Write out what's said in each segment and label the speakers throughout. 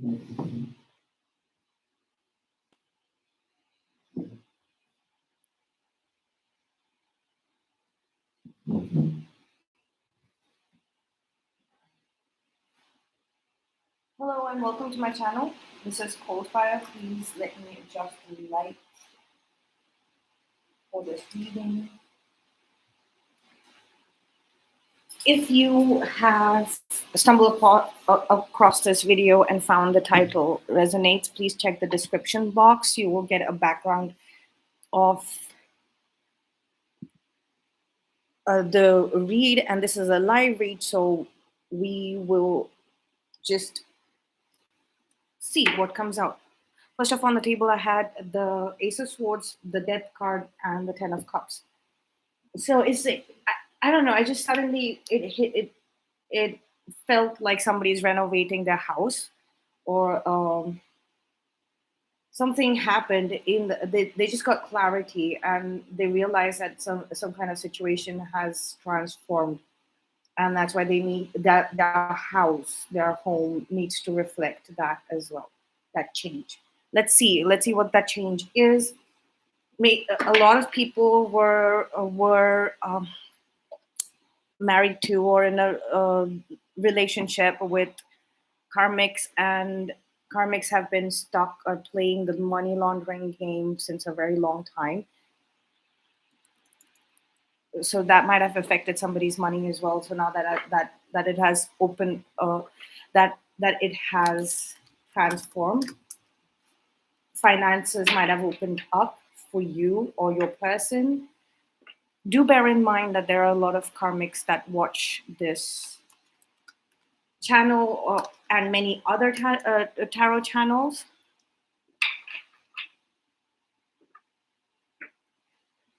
Speaker 1: Hello and welcome to my channel. This is Coldfire. Please let me adjust the light for this reading. If you have stumbled across this video and found the title resonates, please check the description box. You will get a background of the read, and this is a live read, so we will just see what comes out. First off, on the table, I had the Ace of Swords, the Death card, and the Ten of Cups. So it's I don't know. I just suddenly it felt like somebody's renovating their house, or something happened in they just got clarity and they realized that some kind of situation has transformed, and that's why they need that their house, their home needs to reflect that as well, that change. Let's see what that change is. A lot of people were married to or in a relationship with Karmics, and Karmics have been stuck playing the money laundering game since a very long time. So that might have affected somebody's money as well. So now that it has opened, that it has transformed, finances might have opened up for you or your person. Do bear in mind that there are a lot of Karmics that watch this channel and many other tarot channels.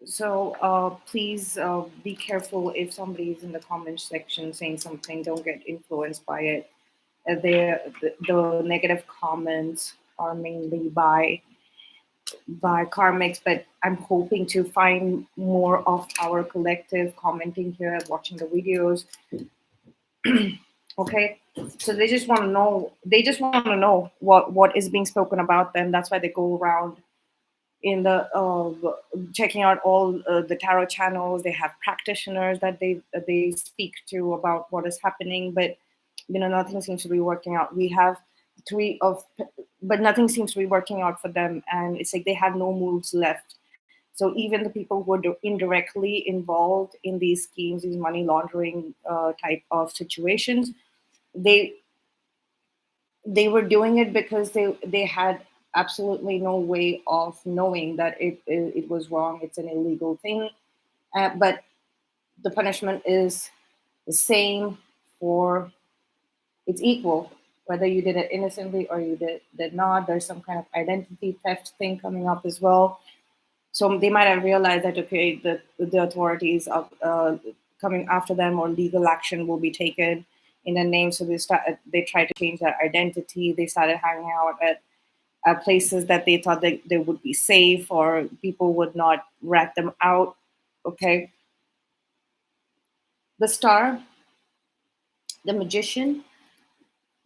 Speaker 1: So please be careful if somebody is in the comment section saying something. Don't get influenced by it. The negative comments are mainly by Karmics, but I'm hoping to find more of our collective commenting here, watching the videos. Okay, so they just want to know. They just want to know what is being spoken about them. That's why they go around in the checking out all the tarot channels. They have practitioners that they speak to about what is happening, but nothing seems to be working out. We have but nothing seems to be working out for them, and it's like they have no moves left. So even the people who are indirectly involved in these schemes, these money laundering type of situations, they were doing it because they had absolutely no way of knowing that it was wrong. It's an illegal thing, but the punishment is the same for, it's equal, whether you did it innocently or you did not. There's some kind of identity theft thing coming up as well. So they might have realized that, okay, the authorities are coming after them, or legal action will be taken in their name. So they tried to change their identity. They started hanging out at places that they thought they would be safe, or people would not rat them out. Okay. The Star, the Magician.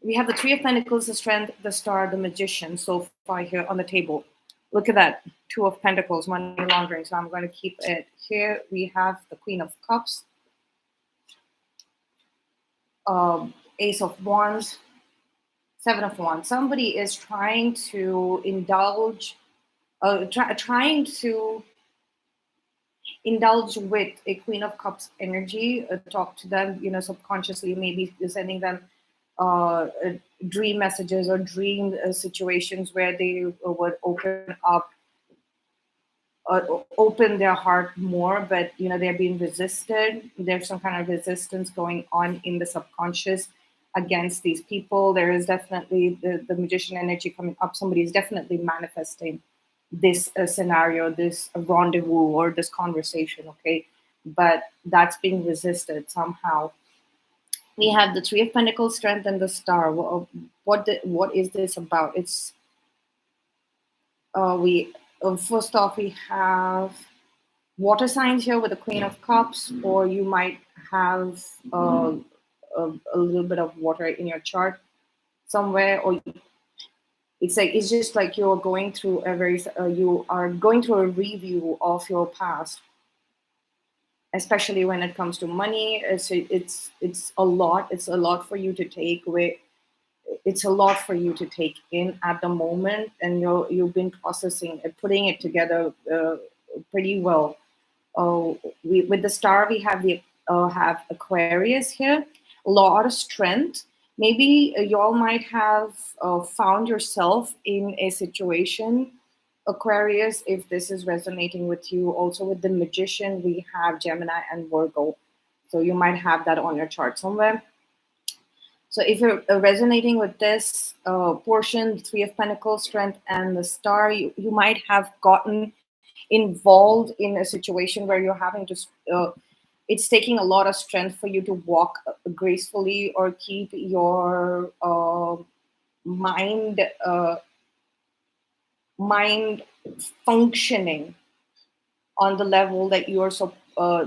Speaker 1: We have the Three of Pentacles, the Strength, the Star, the Magician so far here on the table. Look at that. Two of Pentacles, money laundering. So I'm going to keep it here. We have the Queen of Cups, Ace of Wands, Seven of Wands. Somebody is trying to indulge, trying to indulge with a Queen of Cups energy. Talk to them, subconsciously, maybe sending them dream messages or dream situations where they would open up, open their heart more, but they're being resisted. There's some kind of resistance going on in the subconscious against these people. There is definitely the Magician energy coming up. Somebody is definitely manifesting this scenario, this rendezvous, or this conversation, okay? But that's being resisted somehow. We have the Three of Pentacles, Strength, and the Star. What is this about? It's first off, we have water signs here with the Queen of Cups, or you might have a little bit of water in your chart somewhere, or It's like it's just like you're going through a very you are going through a review of your past, especially when it comes to money. It's a lot. It's a lot for you to take away. It's a lot for you to take in at the moment, and you've been processing it, putting it together pretty well. With the star, we have Aquarius here, a lot of strength. Maybe y'all might have found yourself in a situation, Aquarius, if this is resonating with you. Also with the Magician, we have Gemini and Virgo, so you might have that on your chart somewhere. So if you're resonating with this portion, the Three of Pentacles, Strength, and the Star, you might have gotten involved in a situation where you're having to it's taking a lot of strength for you to walk gracefully or keep your mind mind functioning on the level that you are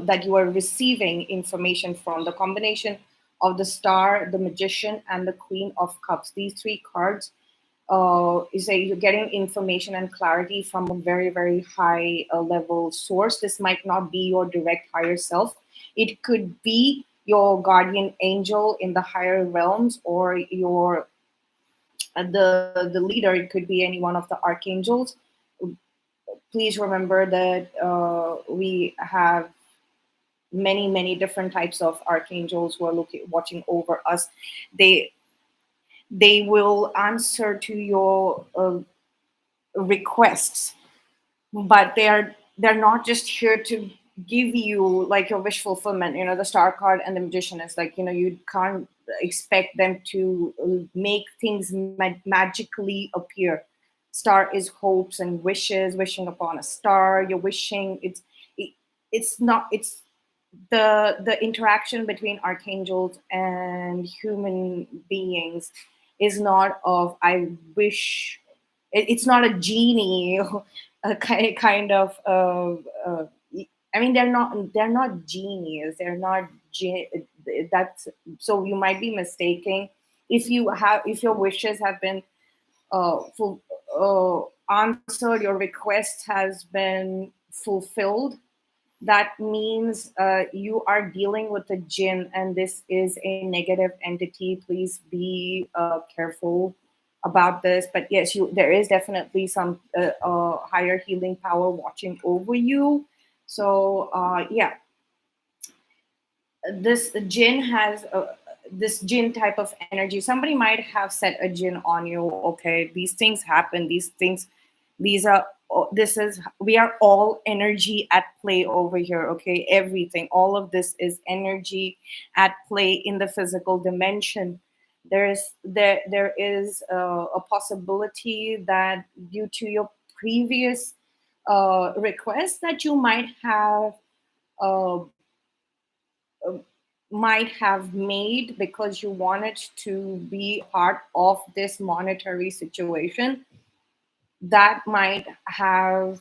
Speaker 1: that you are receiving information from. The combination of the Star, the Magician, and the Queen of Cups, these three cards, is that you're getting information and clarity from a very, very high level source. This might not be your direct higher self. It could be your guardian angel in the higher realms, or your the leader. It could be any one of the archangels. Please remember that we have many different types of archangels who are watching over us. They will answer to your requests, but they're not just here to give you like your wish fulfillment. You know, the Star card and the Magician is like, you know, you can't expect them to make things magically appear. Star is hopes and wishes, wishing upon a star. You're wishing it's not it's the interaction between archangels and human beings is not of I wish. It's not a genie, a kind of. I mean, they're not genies. They're not that's so you might be mistaking if your wishes have been full, answered, your request has been fulfilled. That means you are dealing with a jinn, and this is a negative entity. Please be careful about this. But yes, there is definitely some higher healing power watching over you. So yeah, this jinn has this jinn type of energy. Somebody might have set a jinn on you. Okay, these things happen. These are this is we are all energy at play over here. Okay, everything, all of this is energy at play in the physical dimension. There is a possibility that due to your previous request that you uh, might have made because you wanted to be part of this monetary situation, that might have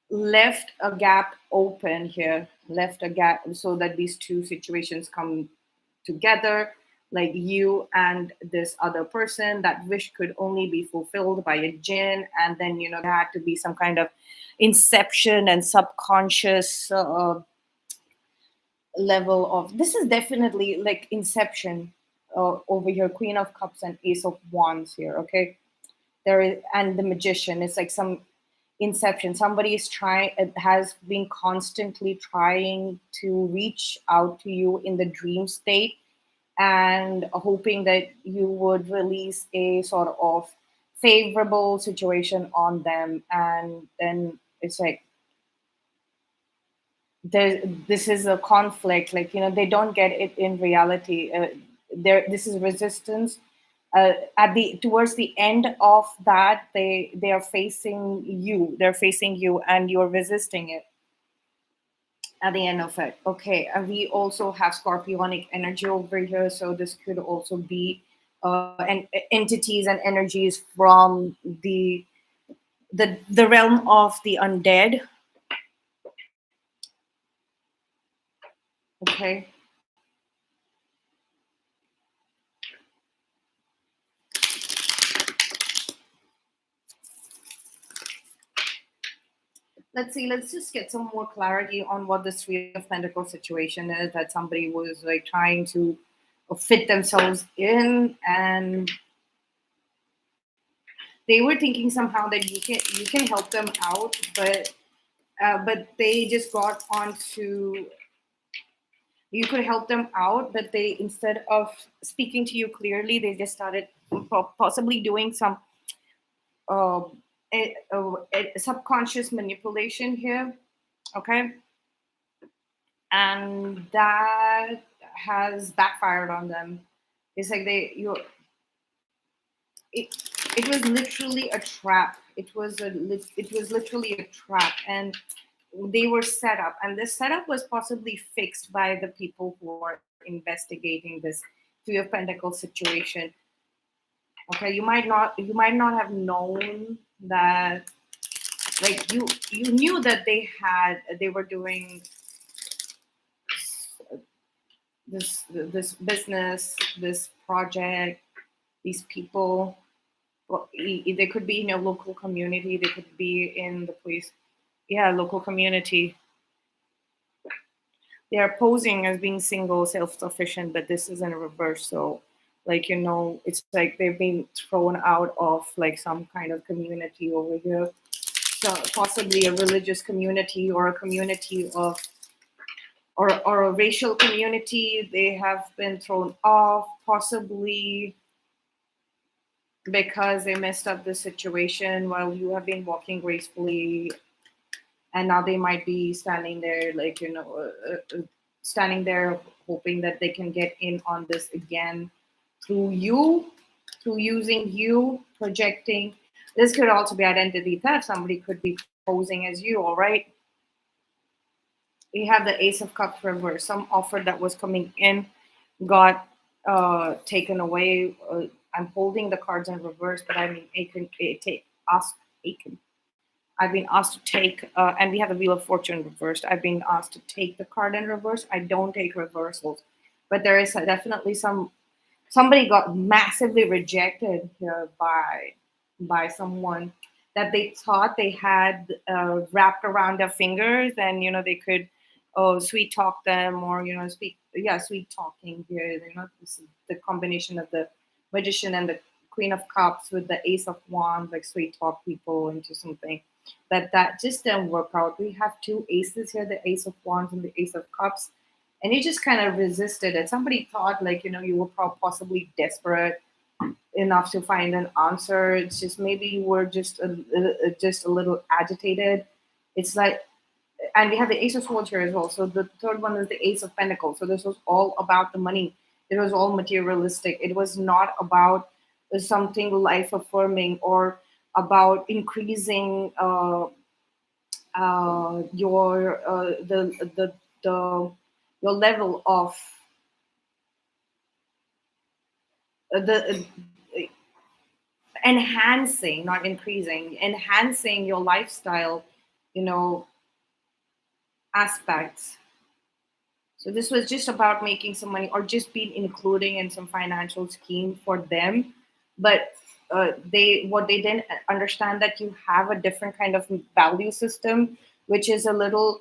Speaker 1: left a gap open here, left a gap so that these two situations come together, like you and this other person. That wish could only be fulfilled by a jinn, and then there had to be some kind of inception and subconscious level of this is definitely like inception over here. Queen of Cups and Ace of Wands here. Okay, there is, and the Magician. It's like some inception. Somebody is trying, has been constantly trying to reach out to you in the dream state and hoping that you would release a sort of favorable situation on them. And then it's like this is a conflict. Like, they don't get it in reality. This is resistance. At the towards the end of that, they are facing you. They're facing you, and you're resisting it at the end of it. Okay, and we also have Scorpionic energy over here, so this could also be entities and energies from the realm of the undead. Okay. let's see, let's just get some more clarity on what this Three of Pentacles situation is, that somebody was like trying to fit themselves in, and they were thinking somehow that you can help them out, but they just got onto, you could help them out, but they, instead of speaking to you clearly, they just started possibly doing some uh, a subconscious manipulation here. Okay, and that has backfired on them. It's like it, it was literally a trap. It was literally a trap, and they were set up, and this setup was possibly fixed by the people who are investigating this Three of Pentacles situation. Okay, you might not have known that, like, you knew that they were doing this business, this project, these people. Well, they could be in a local community, they could be in the place, yeah, local community. They are posing as being single, self-sufficient, but this is in reverse. So, like, it's like they've been thrown out of like some kind of community over here. So possibly a religious community, or a community of, or a racial community. They have been thrown off, possibly because they messed up the situation while you have been walking gracefully, and now they might be standing there, like, standing there hoping that they can get in on this again through you, through using you, projecting. This could also be identity theft. Somebody could be posing as you. All right, we have the Ace of Cups reverse. Some offer that was coming in got taken away. I'm holding the cards in reverse, but I mean, I've been asked to take, and we have the Wheel of Fortune reversed. I've been asked to take the card in reverse. I don't take reversals, but there is definitely somebody got massively rejected here by someone that they thought they had wrapped around their fingers, and they could sweet talk them, or sweet talking here. This is the combination of the Magician and the Queen of Cups with the Ace of Wands, like sweet talk people into something. That just didn't work out. We have two aces here, the Ace of Wands and the Ace of Cups, and you just kind of resisted it. Somebody thought, like, you were possibly desperate enough to find an answer. It's just maybe you were just a little agitated. It's like, and we have the Ace of Swords here as well. So the third one is the Ace of Pentacles. So this was all about the money. It was all materialistic. It was not about something life affirming, or about increasing your the your level of the enhancing, not increasing, enhancing your lifestyle, you know, aspects. So this was just about making some money, or just being including in some financial scheme for them. But they didn't understand, that you have a different kind of value system, which is a little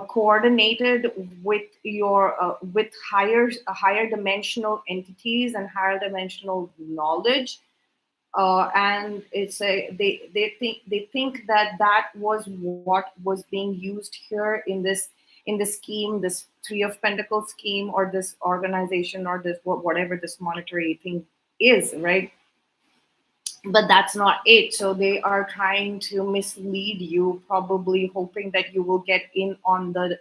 Speaker 1: coordinated with your with higher dimensional entities and higher dimensional knowledge. And it's a they think that was what was being used here in this scheme, this Three of Pentacles scheme, or this organization, or this whatever this monetary thing is, right? But that's not it. So they are trying to mislead you, probably hoping that you will get in on the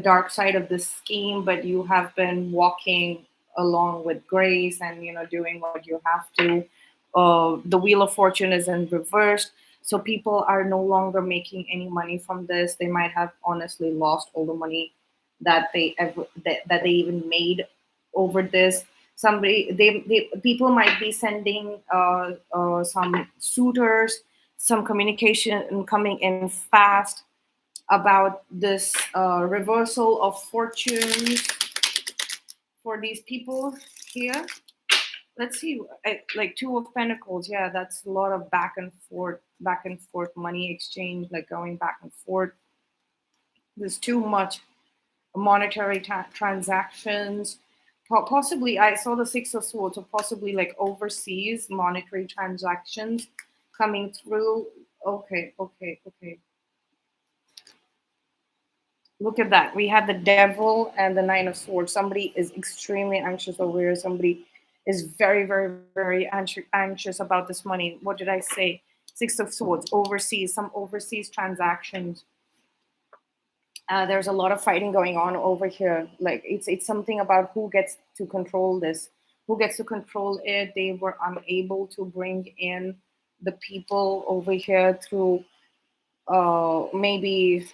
Speaker 1: dark side of this scheme, but you have been walking along with grace, and doing what you have to. The Wheel of Fortune is in reverse, so people are no longer making any money from this. They might have honestly lost all the money that they even made over this. They people might be sending some suitors, some communication coming in fast about this reversal of fortunes for these people here. Let's see, like Two of Pentacles. Yeah, that's a lot of back and forth money exchange, like going back and forth. There's too much monetary transactions. Possibly, I saw the Six of Swords, so possibly like overseas monetary transactions coming through. Okay, okay, okay. Look at that. We had the Devil and the Nine of Swords. Somebody is extremely anxious over here. Somebody is very, very, very anxious about this money. What did I say? Six of Swords, overseas, some overseas transactions. There's a lot of fighting going on over here. Like it's something about who gets to control this, who gets to control it. They were unable to bring in the people over here through maybe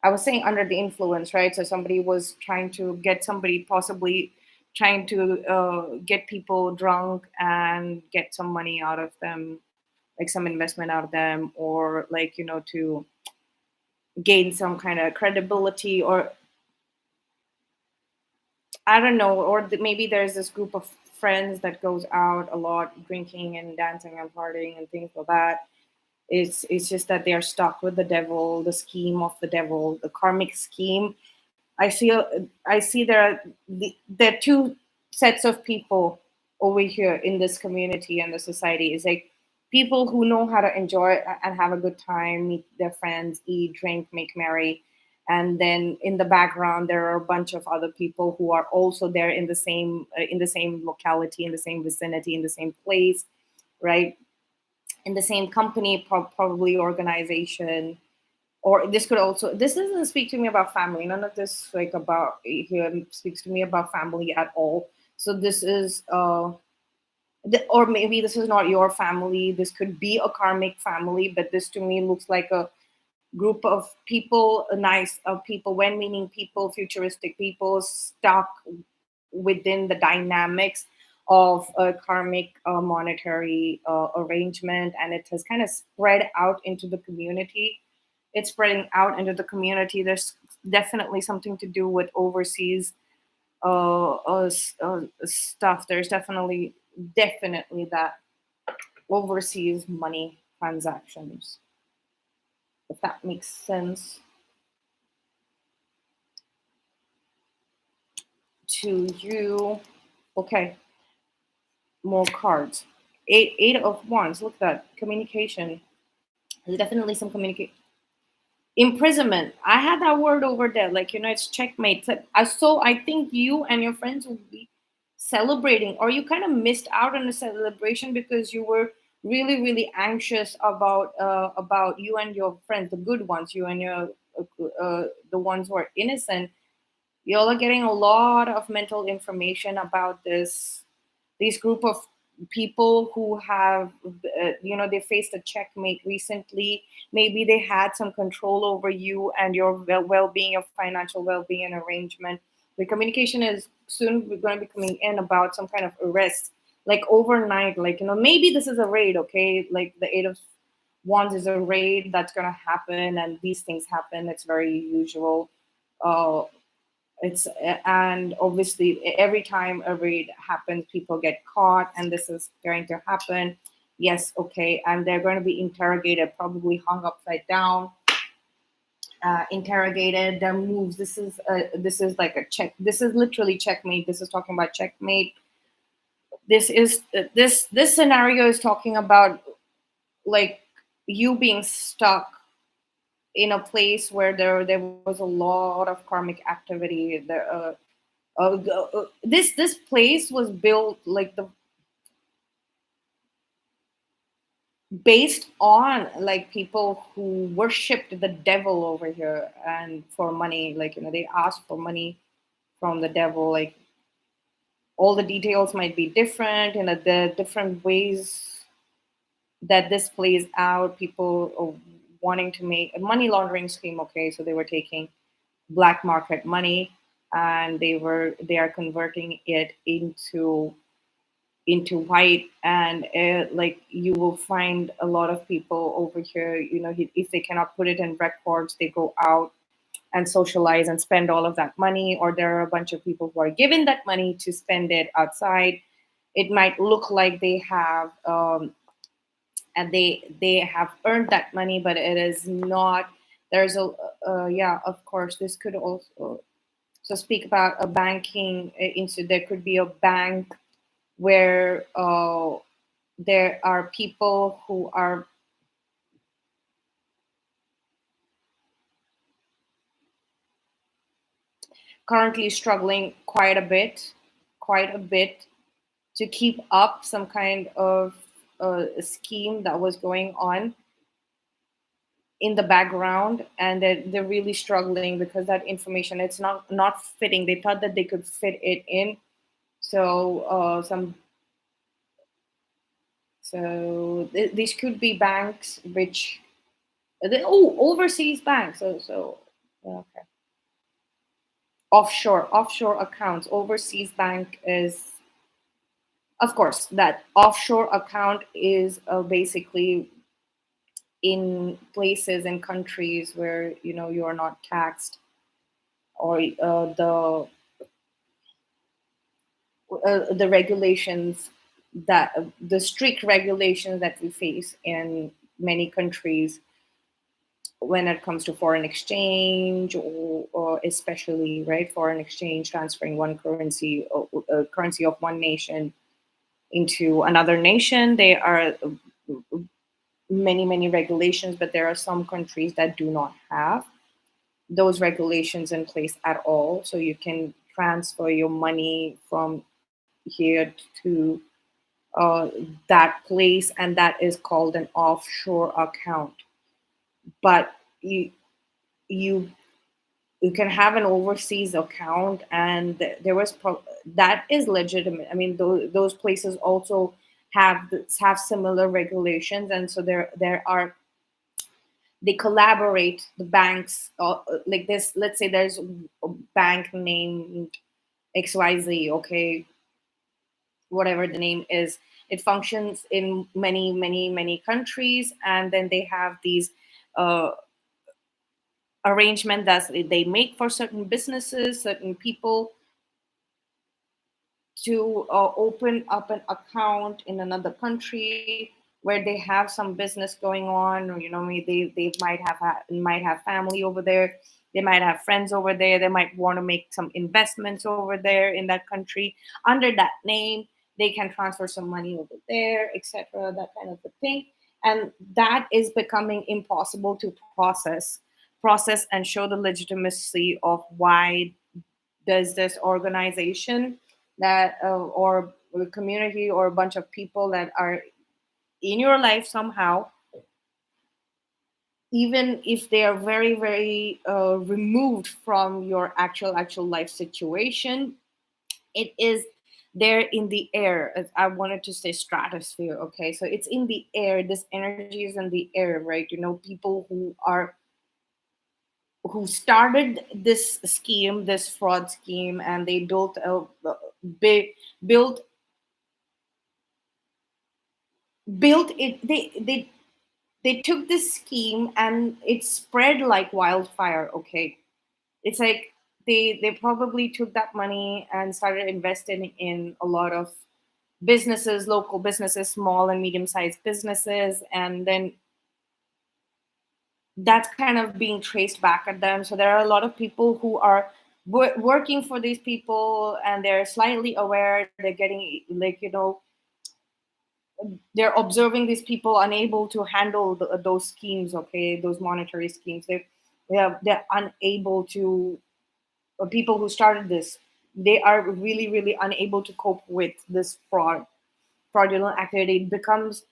Speaker 1: I was saying under the influence, right? So somebody was trying to get somebody, possibly trying to get people drunk and get some money out of them, like some investment out of them, or like, to gain some kind of credibility, or I don't know, or maybe there's this group of friends that goes out a lot, drinking and dancing and partying and things like that. It's just that they are stuck with the devil, the scheme of the devil, the karmic scheme. I feel I see there are two sets of people over here in this community and the society. Is like people who know how to enjoy and have a good time, meet their friends, eat, drink, make merry, and then in the background there are a bunch of other people who are also there in the same locality, in the same vicinity, in the same place, right? In the same company, probably organization, or this could also, this doesn't speak to me about family, none of this like about here speaks to me about family at all. So this is or maybe this is not your family, this could be a karmic family, but this to me looks like a group of people, a nice people, when meaning people, futuristic people stuck within the dynamics of a karmic monetary arrangement, and it has kind of spread out into the community. It's spreading out into the community. There's definitely something to do with overseas stuff. There's definitely that overseas money transactions, if that makes sense to you. Okay, more cards. Eight of Wands. Look at that communication. There's definitely some communication. Imprisonment. I had that word over there. Like, it's checkmate. I think you and your friends will be celebrating, or you kind of missed out on the celebration because you were really, really anxious about you and your friends, the good ones, you and your the ones who are innocent. Y'all are getting a lot of mental information about these group of people who have they faced a checkmate recently. Maybe they had some control over you and your well-being, your financial well-being and arrangement. The communication is soon we're going to be coming in about some kind of arrest, like overnight, like, maybe this is a raid. Okay, like the Eight of Wands is a raid that's going to happen, and these things happen. It's very usual. uh, it's and obviously every time a raid happens, people get caught, and this is going to happen. Yes, okay, and they're going to be interrogated, probably hung upside down, interrogated. Their moves. This is like a check. This is literally checkmate. This is talking about checkmate. This scenario is talking about like you being stuck in a place where there was a lot of karmic activity. This place was built like the based on like people who worshipped the devil over here, and for money, like, they asked for money from the devil. Like, all the details might be different, the different ways that this plays out. People are wanting to make a money laundering scheme. Okay, so they were taking black market money, and they are converting it into white. And like, you will find a lot of people over here, if they cannot put it in records, they go out and socialize and spend all of that money, or there are a bunch of people who are given that money to spend it outside. It might look like they have and they have earned that money, but it is not. There's a yeah, of course, this could also, so speak about a banking institute. There could be a bank where there are people who are currently struggling quite a bit to keep up some kind of scheme that was going on in the background, and they're really struggling because that information, it's not fitting. They thought that they could fit it in. So these could be banks which overseas banks. So yeah, okay. Offshore accounts. Overseas bank is, of course, that offshore account is basically in places and countries where you are not taxed, or the regulations, that the strict regulations that we face in many countries when it comes to foreign exchange, or especially, right, foreign exchange, transferring one currency, currency of one nation into another nation. There are many regulations, but there are some countries that do not have those regulations in place at all. So you can transfer your money from here to uh, that place, and that is called an offshore account. But you you can have an overseas account, and there was that is legitimate. I mean, those places also have similar regulations, and so there are, they collaborate, the banks, like this. Let's say there's a bank named XYZ, okay, whatever the name is. It functions in many countries, and then they have these uh, arrangement that they make for certain businesses, certain people, to open up an account in another country where they have some business going on, or they might have family over there, they might have friends over there, they might want to make some investments over there in that country under that name. They can transfer some money over there, etc., that kind of a thing. And that is becoming impossible to process and show the legitimacy of why does this organization that or a community or a bunch of people that are in your life somehow, even if they are very removed from your actual life situation, it is there in the air. I wanted to say stratosphere, okay, so it's in the air. This energy is in the air, right? People who started this scheme, this fraud scheme, and they big built built it. They took this scheme and it spread like wildfire. Okay, it's like they probably took that money and started investing in a lot of businesses, local businesses, small and medium sized businesses, and then that's kind of being traced back at them. So there are a lot of people who are working for these people, and they're slightly aware. They're getting, like, they're observing these people unable to handle those schemes, okay, those monetary schemes. They're unable to, people who started this, they are really unable to cope with this fraudulent activity. It becomes,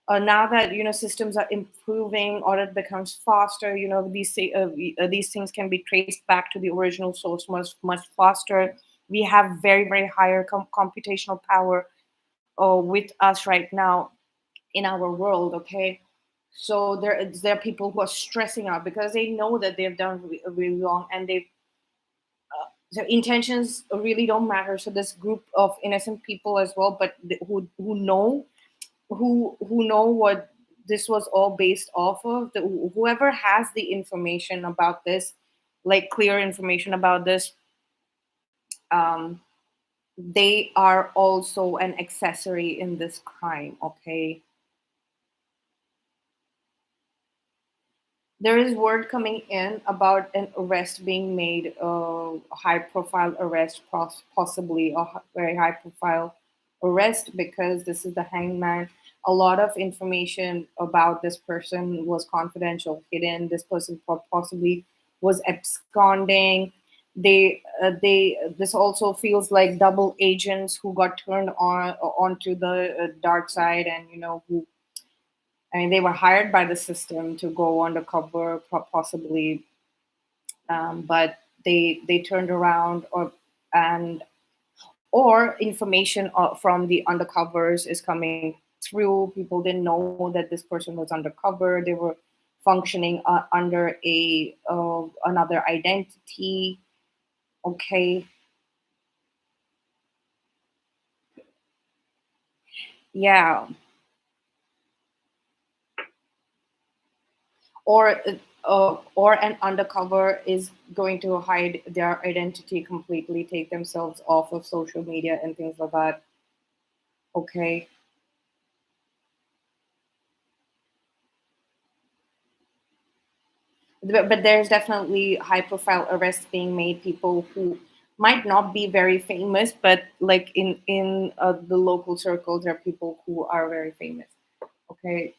Speaker 1: now that systems are improving, audit becomes faster. These things can be traced back to the original source much faster. We have very higher computational power with us right now in our world, okay. So there are people who are stressing out because they know that they've done really wrong, and they so intentions really don't matter. So this group of innocent people as well, but who know what this was all based off of. Whoever has the information about this, like clear information about this, um, they are also an accessory in this crime. Okay, there is word coming in about an arrest being made, a high profile arrest, possibly a very high profile arrest, because this is the hangman. A lot of information about this person was confidential, hidden. This person possibly was absconding. They this also feels like double agents who got turned on onto the dark side, and who, I mean, they were hired by the system to go undercover, possibly, but they turned around, and or information from the undercovers is coming through. People didn't know that this person was undercover. They were functioning under a another identity. Okay, yeah, or or an undercover is going to hide their identity completely, take themselves off of social media and things like that. Okay, but there's definitely high profile arrests being made, people who might not be very famous, but like in the local circles, there are people who are very famous. Okay,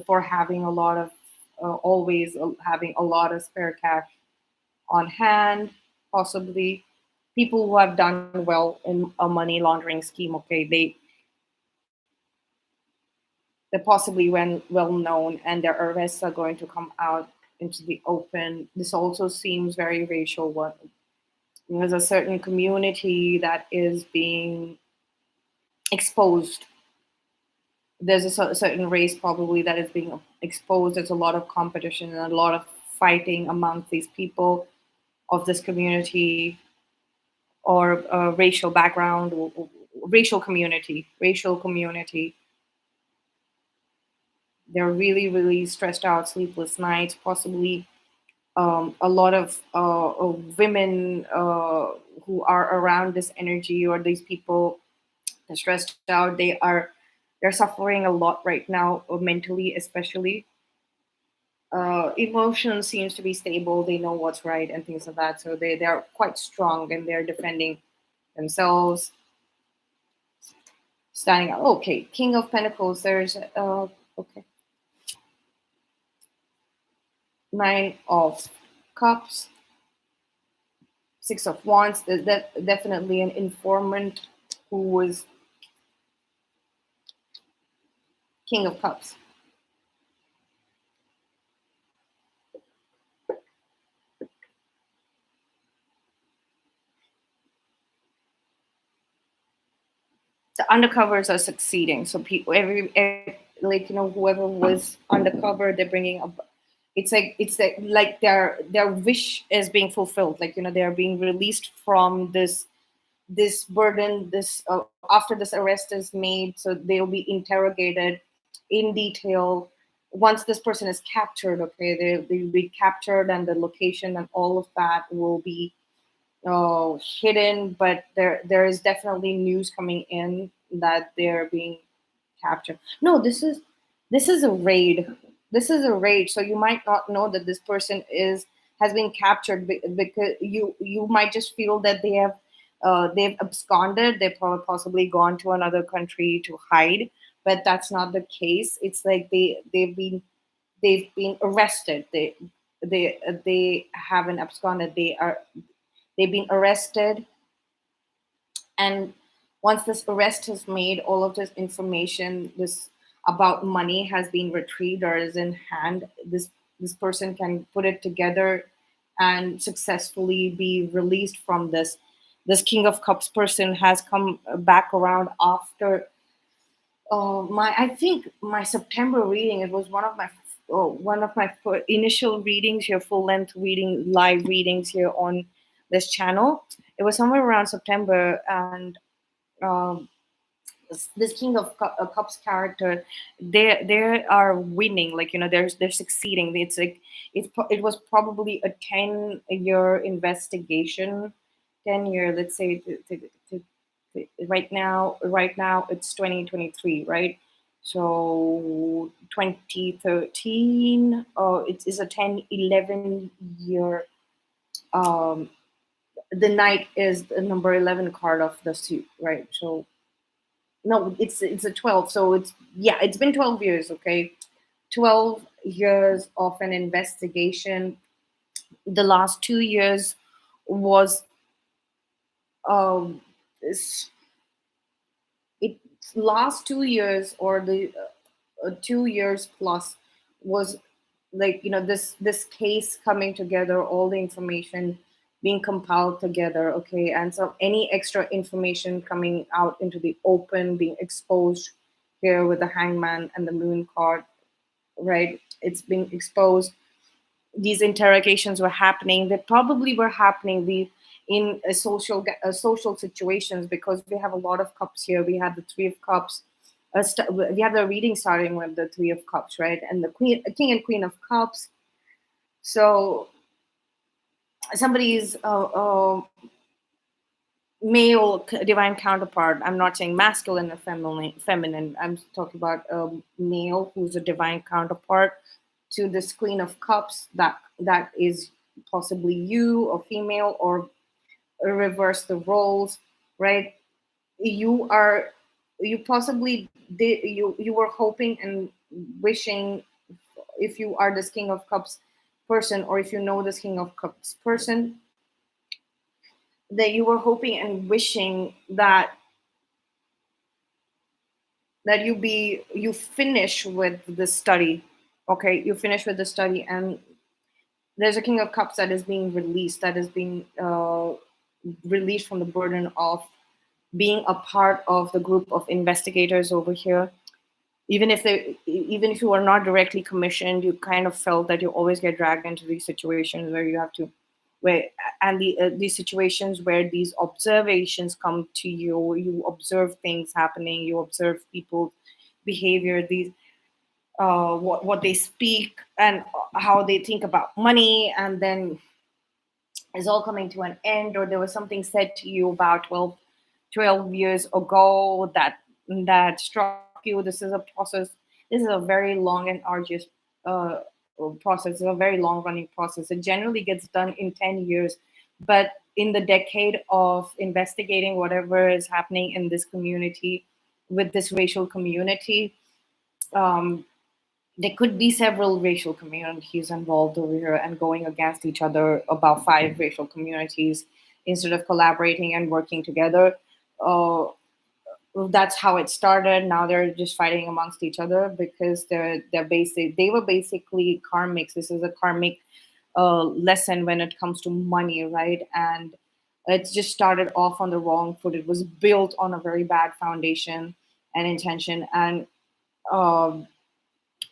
Speaker 1: for having a lot of always having a lot of spare cash on hand, possibly people who have done well in a money laundering scheme. Okay, they're possibly well known, and their arrests are going to come out into the open. This also seems very racial. One, there's a certain community that is being exposed. There's a certain race probably that is being exposed. There's a lot of competition and a lot of fighting amongst these people of this community, or racial background, or racial community. They're really, really stressed out, sleepless nights, possibly a lot of women who are around this energy, or these people are stressed out. They're suffering a lot right now, mentally especially. Emotion seems to be stable. They know what's right and things like that. So they're quite strong, and they're defending themselves, standing out. Okay, King of Pentacles. There's okay, Nine of Cups, Six of Wands. There's definitely an informant who was King of Cups. The undercovers are succeeding. So people, like whoever was undercover, they're bringing up. It's like their wish is being fulfilled. Like they're being released from this burden. This after this arrest is made, so they'll be interrogated in detail. Once this person is captured, okay, they'll be captured, and the location and all of that will be hidden, but there is definitely news coming in that they're being captured. No, this is a raid. This is a raid. So you might not know that this person is has been captured, because you might just feel that they've absconded. They've possibly gone to another country to hide, but that's not the case. It's like they've been arrested. They haven't absconded. They've been arrested, and once this arrest is made, all of this information, this about money, has been retrieved or is in hand. This person can put it together and successfully be released from this King of Cups person has come back around after my, I think my September reading. It was one of my initial readings here, full length reading, live readings here on this channel. It was somewhere around September, and um, this King of Cups character, they are winning. Like they're succeeding. It's like it was probably a 10-year investigation, 10 year, let's say right now it's 2023, right? So 2013, it is a 10-11 year. um the knight is the number 11 card of the suit, right? So no, it's a 12, so it's, yeah, it's been 12 years, okay? 12 years of an investigation. The last 2 years was, um s- it last 2 years, or the 2 years plus, was like, this case coming together, all the information being compiled together, okay, and so any extra information coming out into the open, being exposed here with the hangman and the moon card, right? It's being exposed. These interrogations were happening. They probably were happening in social situations, because we have a lot of cups here. We have the three of cups. We have the reading starting with the three of cups, right? And the king and queen of cups. So somebody's male divine counterpart. I'm not saying masculine or feminine. I'm talking about a male who's a divine counterpart to this queen of cups, that is possibly you, or female, or reverse the roles, right? You are, you possibly did, you were hoping and wishing, if you are this king of cups person, or if you know this king of cups person, that you were hoping and wishing that you finish with the study, okay? You finish with the study, and there's a king of cups that is being released, that is being released from the burden of being a part of the group of investigators over here. Even if you are not directly commissioned, you kind of felt that you always get dragged into these situations where you have to, where and these situations where these observations come to you. You observe things happening, you observe people's behavior, these what they speak, and how they think about money, and then is all coming to an end, or there was something said to you about 12 years ago that struck you. This is a process. This is a very long and arduous uh, process. It's a very long running process. It generally gets done in 10 years, but in the decade of investigating whatever is happening in this community, with this racial community, um, there could be several racial communities involved over here and going against each other, about five racial communities, instead of collaborating and working together. Uh, that's how it started. Now they're just fighting amongst each other, because they were basically karmics. This is a karmic lesson when it comes to money, right? And it just started off on the wrong foot. It was built on a very bad foundation and intention, and um,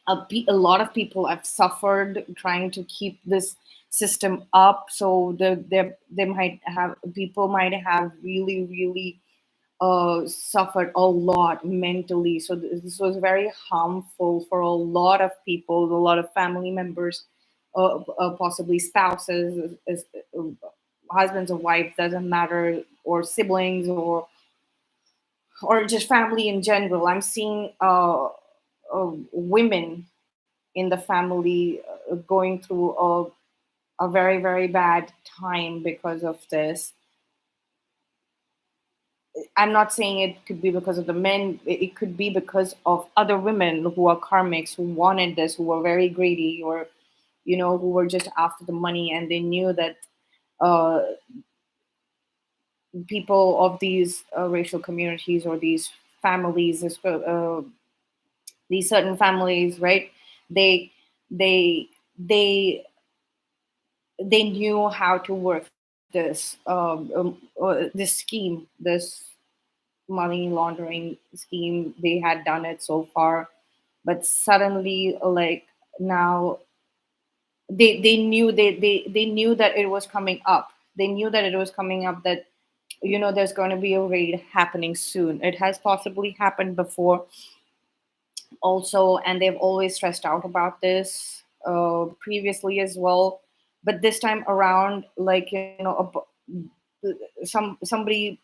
Speaker 1: a lot of people have suffered trying to keep this system up. So they might have, people might have really, really suffered a lot mentally. So this was very harmful for a lot of people, a lot of family members, possibly spouses, husbands or wives, doesn't matter, or siblings, or just family in general. I'm seeing women in the family going through a very, very bad time because of this. I'm not saying it could be because of the men. It could be because of other women who are karmics, who wanted this, who were very greedy, or who were just after the money, and they knew that uh, people of these racial communities, or these families, these certain families, right? They they they they knew how to work this scheme, this money laundering scheme. They had done it so far, but suddenly, like, now they knew that it was coming up. They knew that it was coming up, that there's going to be a raid happening soon. It has possibly happened before also, and they've always stressed out about this previously as well. But this time around, like, somebody,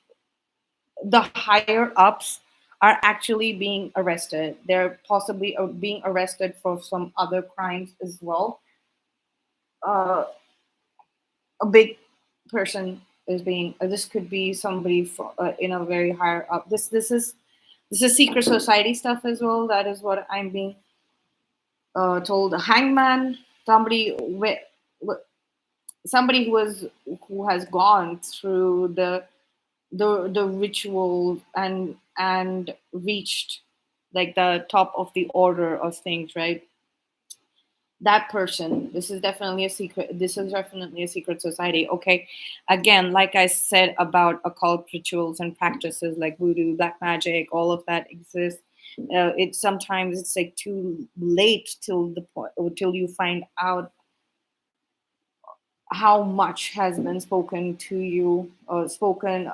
Speaker 1: the higher ups are actually being arrested. They're possibly being arrested for some other crimes as well. uh, a big person is being, this could be somebody in a very higher up. This is secret society stuff as well. That is what I'm being told. A hangman, somebody somebody who has gone through the ritual and reached like the top of the order of things, right? That person, this is definitely a secret society. Okay, again, like I said about occult rituals and practices like voodoo, black magic, all of that exists. It's sometimes it's like too late till the point, till you find out how much has been spoken to you, spoken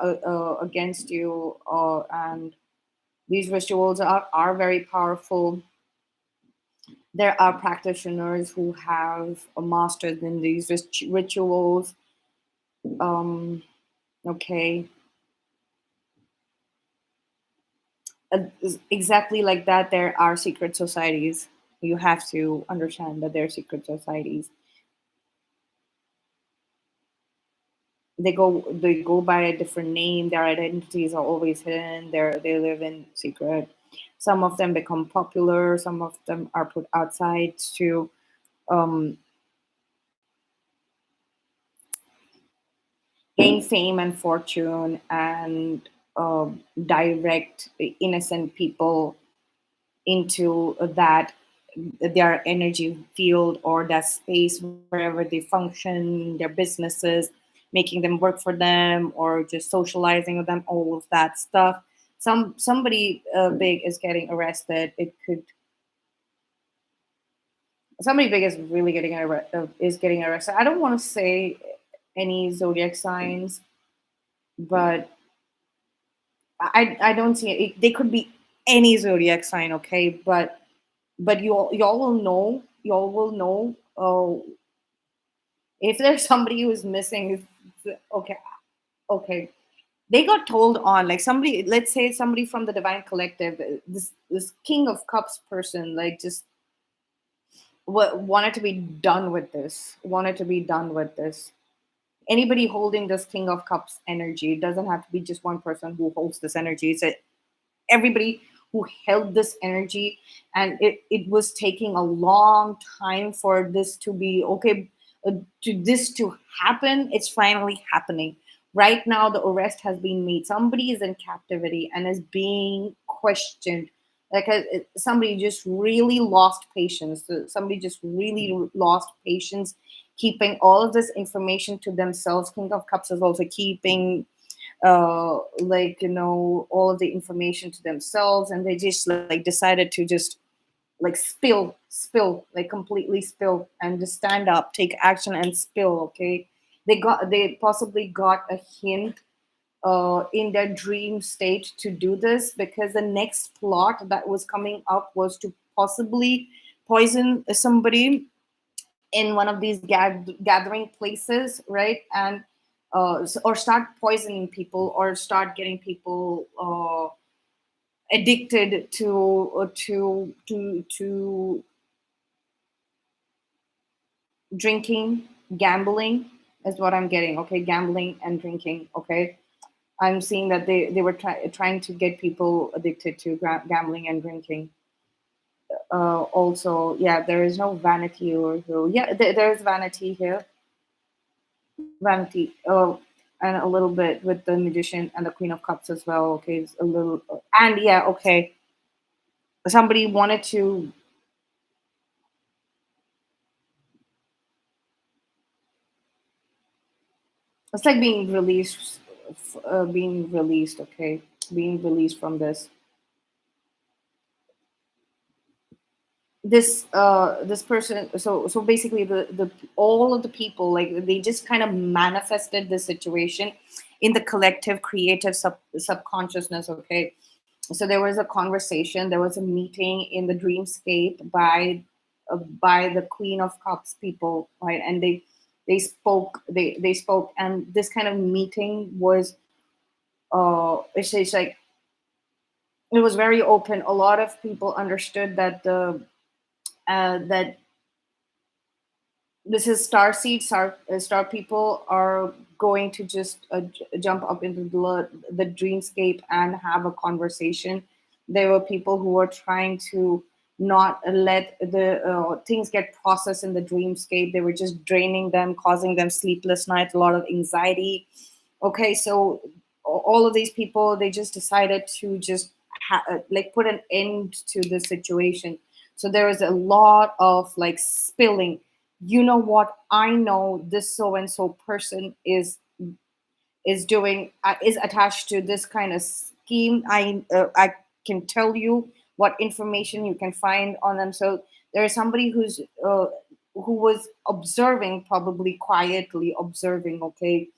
Speaker 1: against you, and these rituals are very powerful. There are practitioners who have mastered in these rituals. Um, okay, uh, exactly like that. There are secret societies. You have to understand that there are secret societies. They go by a different name. Their identities are always hidden. They live in secret. Some of them become popular. Some of them are put outside to um, gain fame and fortune and direct innocent people into that their energy field or that space wherever they function, their businesses, making them work for them or just socializing with them, all of that stuff. Somebody big is getting arrested. It could Somebody big is really getting arrested. I don't want to say any zodiac signs, but I don't see it. They could be any zodiac sign, okay? But y'all will know if there's somebody who is missing. Okay, okay. They got told on, like, somebody. Let's say somebody from the Divine Collective. This King of Cups person, like, just wanted to be done with this. Wanted to be done with this. Anybody holding this King of Cups energy, it doesn't have to be just one person who holds this energy. It's everybody who held this energy, and it was taking a long time for this to be okay, to this to happen. It's finally happening right now. The arrest has been made. Somebody is in captivity and is being questioned. Like somebody just really lost patience. Somebody just really lost patience keeping all of this information to themselves. King of Cups is also keeping like, all of the information to themselves, and they just like decided to just like spill, like completely spill, and just stand up, take action, and spill. Okay, they possibly got a hint in their dream state to do this, because the next plot that was coming up was to possibly poison somebody in one of these gathering places, right? And or start poisoning people, or start getting people addicted to drinking, gambling is what I'm getting. Okay, gambling and drinking. Okay, I'm seeing that they were trying to get people addicted to gambling and drinking. Also, yeah, there is no vanity or so. Yeah, there's vanity here, vanity. And a little bit with the Magician and the Queen of Cups as well. Okay, it's a little, and yeah, okay. Somebody wanted to. It's like being released. Okay, being released from this person. So basically, the all of the people, like, they just kind of manifested the situation in the collective creative subconsciousness. Okay, so there was a conversation, there was a meeting in the dreamscape by the Queen of Cups people, right? And They spoke, and this kind of meeting was it's like it was very open. A lot of people understood that the that this is star seeds. Star people are going to just jump up into the dreamscape and have a conversation. There were people who were trying to not let the things get processed in the dreamscape. They were just draining them, causing them sleepless nights, a lot of anxiety. Okay, so all of these people, they just decided to just like put an end to the situation. So there was a lot of like spilling. You know what, I know this so and so person is doing is attached to this kind of scheme. I can tell you what information you can find on them. So there is somebody who was observing, probably quietly observing, okay,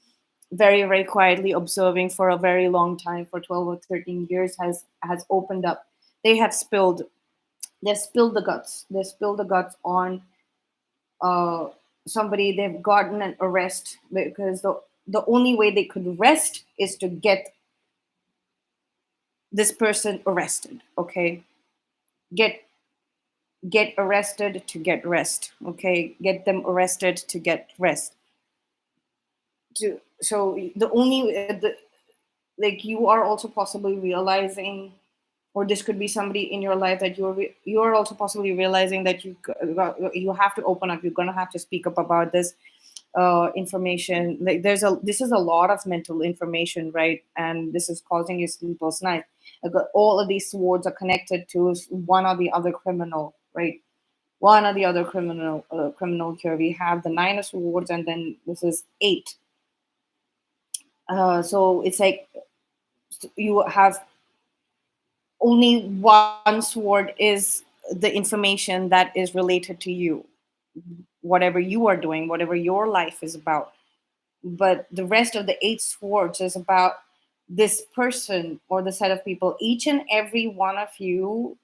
Speaker 1: very very quietly observing for a very long time, for 12 or 13 years, has opened up. They have spilled, they spilled the guts, they spilled the guts on uh, somebody. They've gotten an arrest because the only way they could arrest is to get this person arrested. Okay, get get arrested to get rest. Okay, get them arrested to get rest. So the only like you are also possibly realizing, or this could be somebody in your life that you're also possibly realizing that you have to open up. You're gonna have to speak up about this information. Like this is a lot of mental information, right? And this is causing you sleepless night. All of these swords are connected to one or the other criminal, right? One or the other criminal here. We have the nine of swords, and then this is eight. So it's like you have only one sword is the information that is related to you, whatever you are doing, whatever your life is about. But the rest of the eight swords is about this person or the set of people. Each and every one of you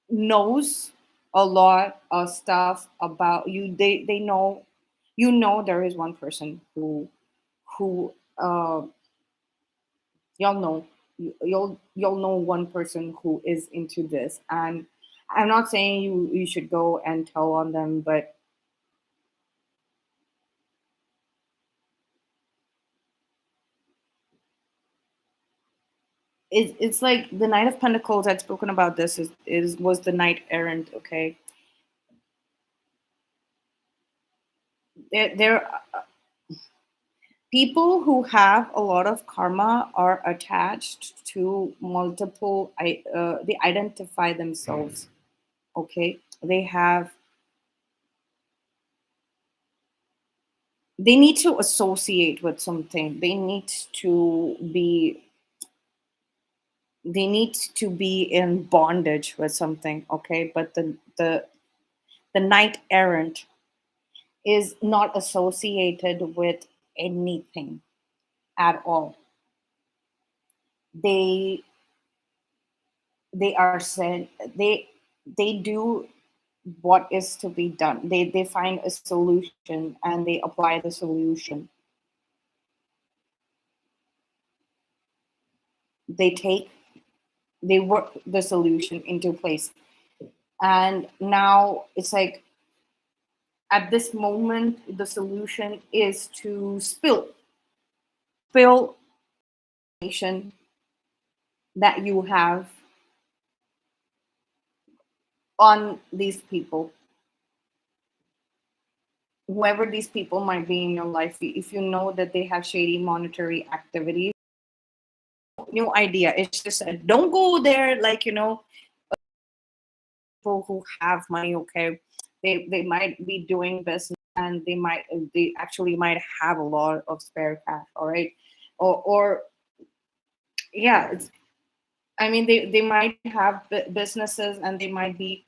Speaker 1: knows a lot of stuff about you. They know, you know, there is one person who y'all know, you'll know one person who is into this. And I'm not saying you should go and tell on them, but it's like the Knight of Pentacles had spoken about this is was the knight errant. Okay, there people who have a lot of karma are attached to multiple they identify themselves. Okay, they need to associate with something. They need to be in bondage with something. Okay, but the knight errant is not associated with anything at all. they they are said they do what is to be done. They find a solution and they apply the solution. They take they work the solution into place. And now it's like at this moment the solution is to spill information that you have on these people, whoever these people might be in your life. If you know that they have shady monetary activities, no idea. It's just don't go there. Like, people who have money, okay, they might be doing business, and they actually might have a lot of spare cash. All right, or yeah, I mean, they might have businesses, and they might be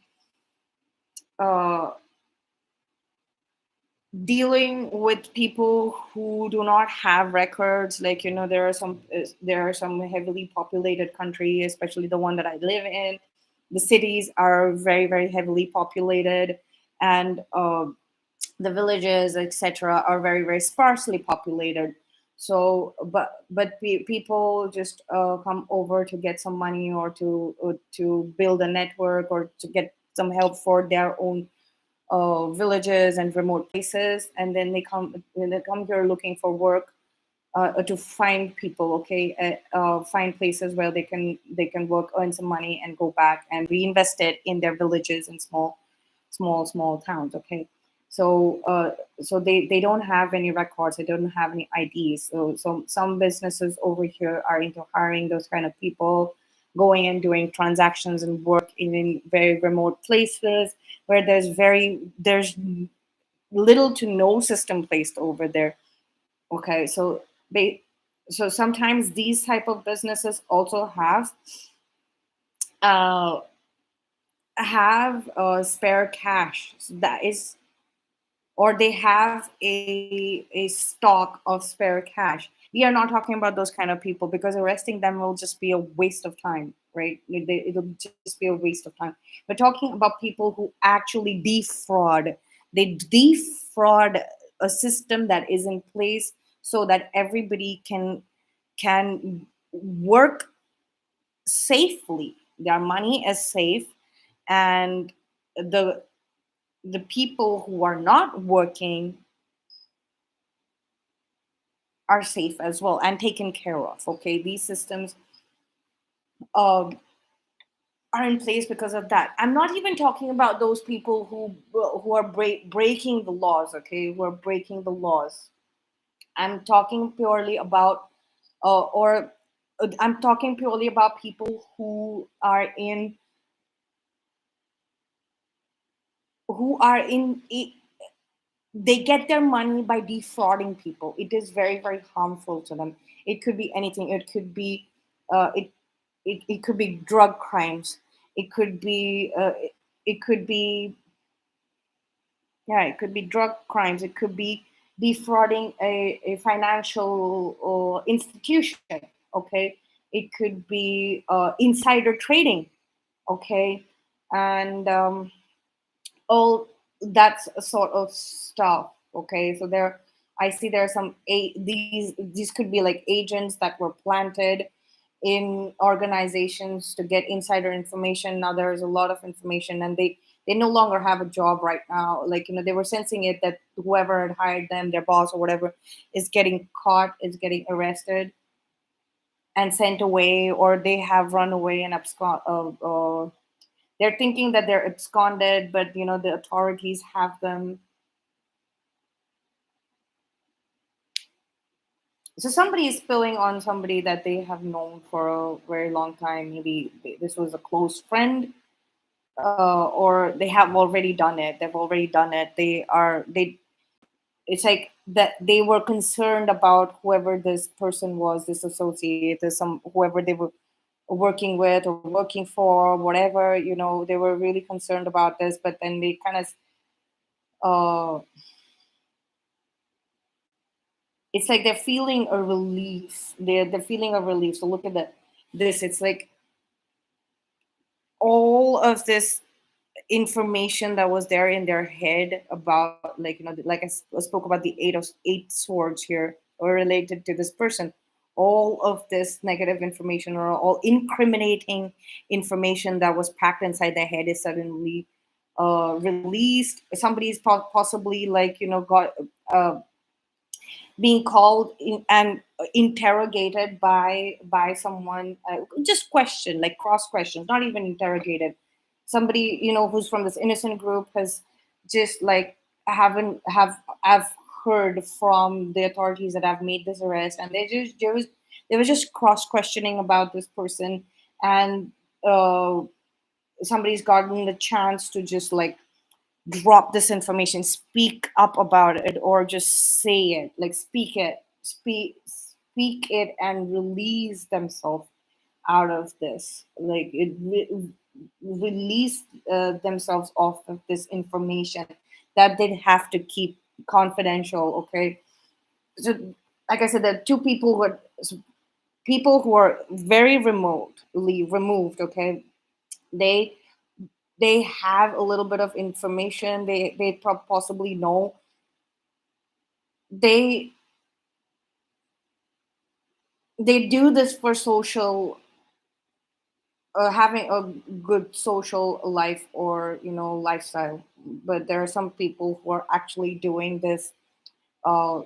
Speaker 1: uh dealing with people who do not have records. Like, there are some heavily populated country, especially the one that I live in. The cities are very very heavily populated. and the villages, etc., are very, very sparsely populated. So people just come over to get some money, or to build a network, or to get some help for their own villages and remote places, and then they come here looking for work, to find people, okay, find places where they can work, earn some money, and go back and reinvest it in their villages and small towns, okay. So they don't have any records, they don't have any IDs. So some businesses over here are into hiring those kind of people, going and doing transactions and work in very remote places where there's little to no system placed over there. Okay, so they so sometimes these type of businesses also uh, have spare cash. So that is, or they have a stock of spare cash. We are not talking about those kind of people, because arresting them will just be a waste of time, right? It'll just be a waste of time. We're talking about people who actually defraud. They defraud a system that is in place, so that everybody can work safely. Their money is safe, and the the people who are not working are safe as well and taken care of. Okay, these systems uh, are in place because of that. I'm not even talking about those people who are breaking the laws. Okay, who are breaking the laws. I'm talking purely about or I'm talking purely about people who are in they get their money by defrauding people. It is very, very harmful to them. It could be anything. It could be uh, it, it could be drug crimes. It could be it could be yeah, it could be drug crimes. It could be defrauding a financial institution. Okay, it could be insider trading. Okay, and all that sort of stuff. Okay, so I see there are these could be like agents that were planted in organizations to get insider information. Now there's a lot of information, and they no longer have a job right now. Like, they were sensing it that whoever had hired them, their boss or whatever, is getting caught, is getting arrested and sent away, or they have run away and they're thinking that they're absconded, but the authorities have them. So somebody is spilling on somebody that they have known for a very long time. Maybe this was a close friend, or they have already done it. They've already done it. They. It's like that they were concerned about whoever this person was, this associate, whoever they were working with or working for, whatever. They were really concerned about this, but then they kind of it's like they're feeling a relief. They're feeling a relief. So look at this. It's like all of this information that was there in their head about, like, like I spoke about the eight swords here, or related to this person. All of this negative information, or all incriminating information that was packed inside their head, is suddenly released. Somebody's possibly, like, got being called in and interrogated by someone, just question, like cross questions, not even interrogated. Somebody, who's from this innocent group, has just like haven't have I've heard from the authorities that I've made this arrest, and they were just cross questioning about this person. And uh, somebody's gotten the chance to just like drop this information, speak up about it, or just say it, like speak it, and release themselves out of this, like release themselves off of this information that they have to keep confidential. Okay, so like I said, there are two people who are very remotely removed. Okay, they they have a little bit of information. They possibly know. They they do this for social, having a good social life, or lifestyle. But there are some people who are actually doing this uh,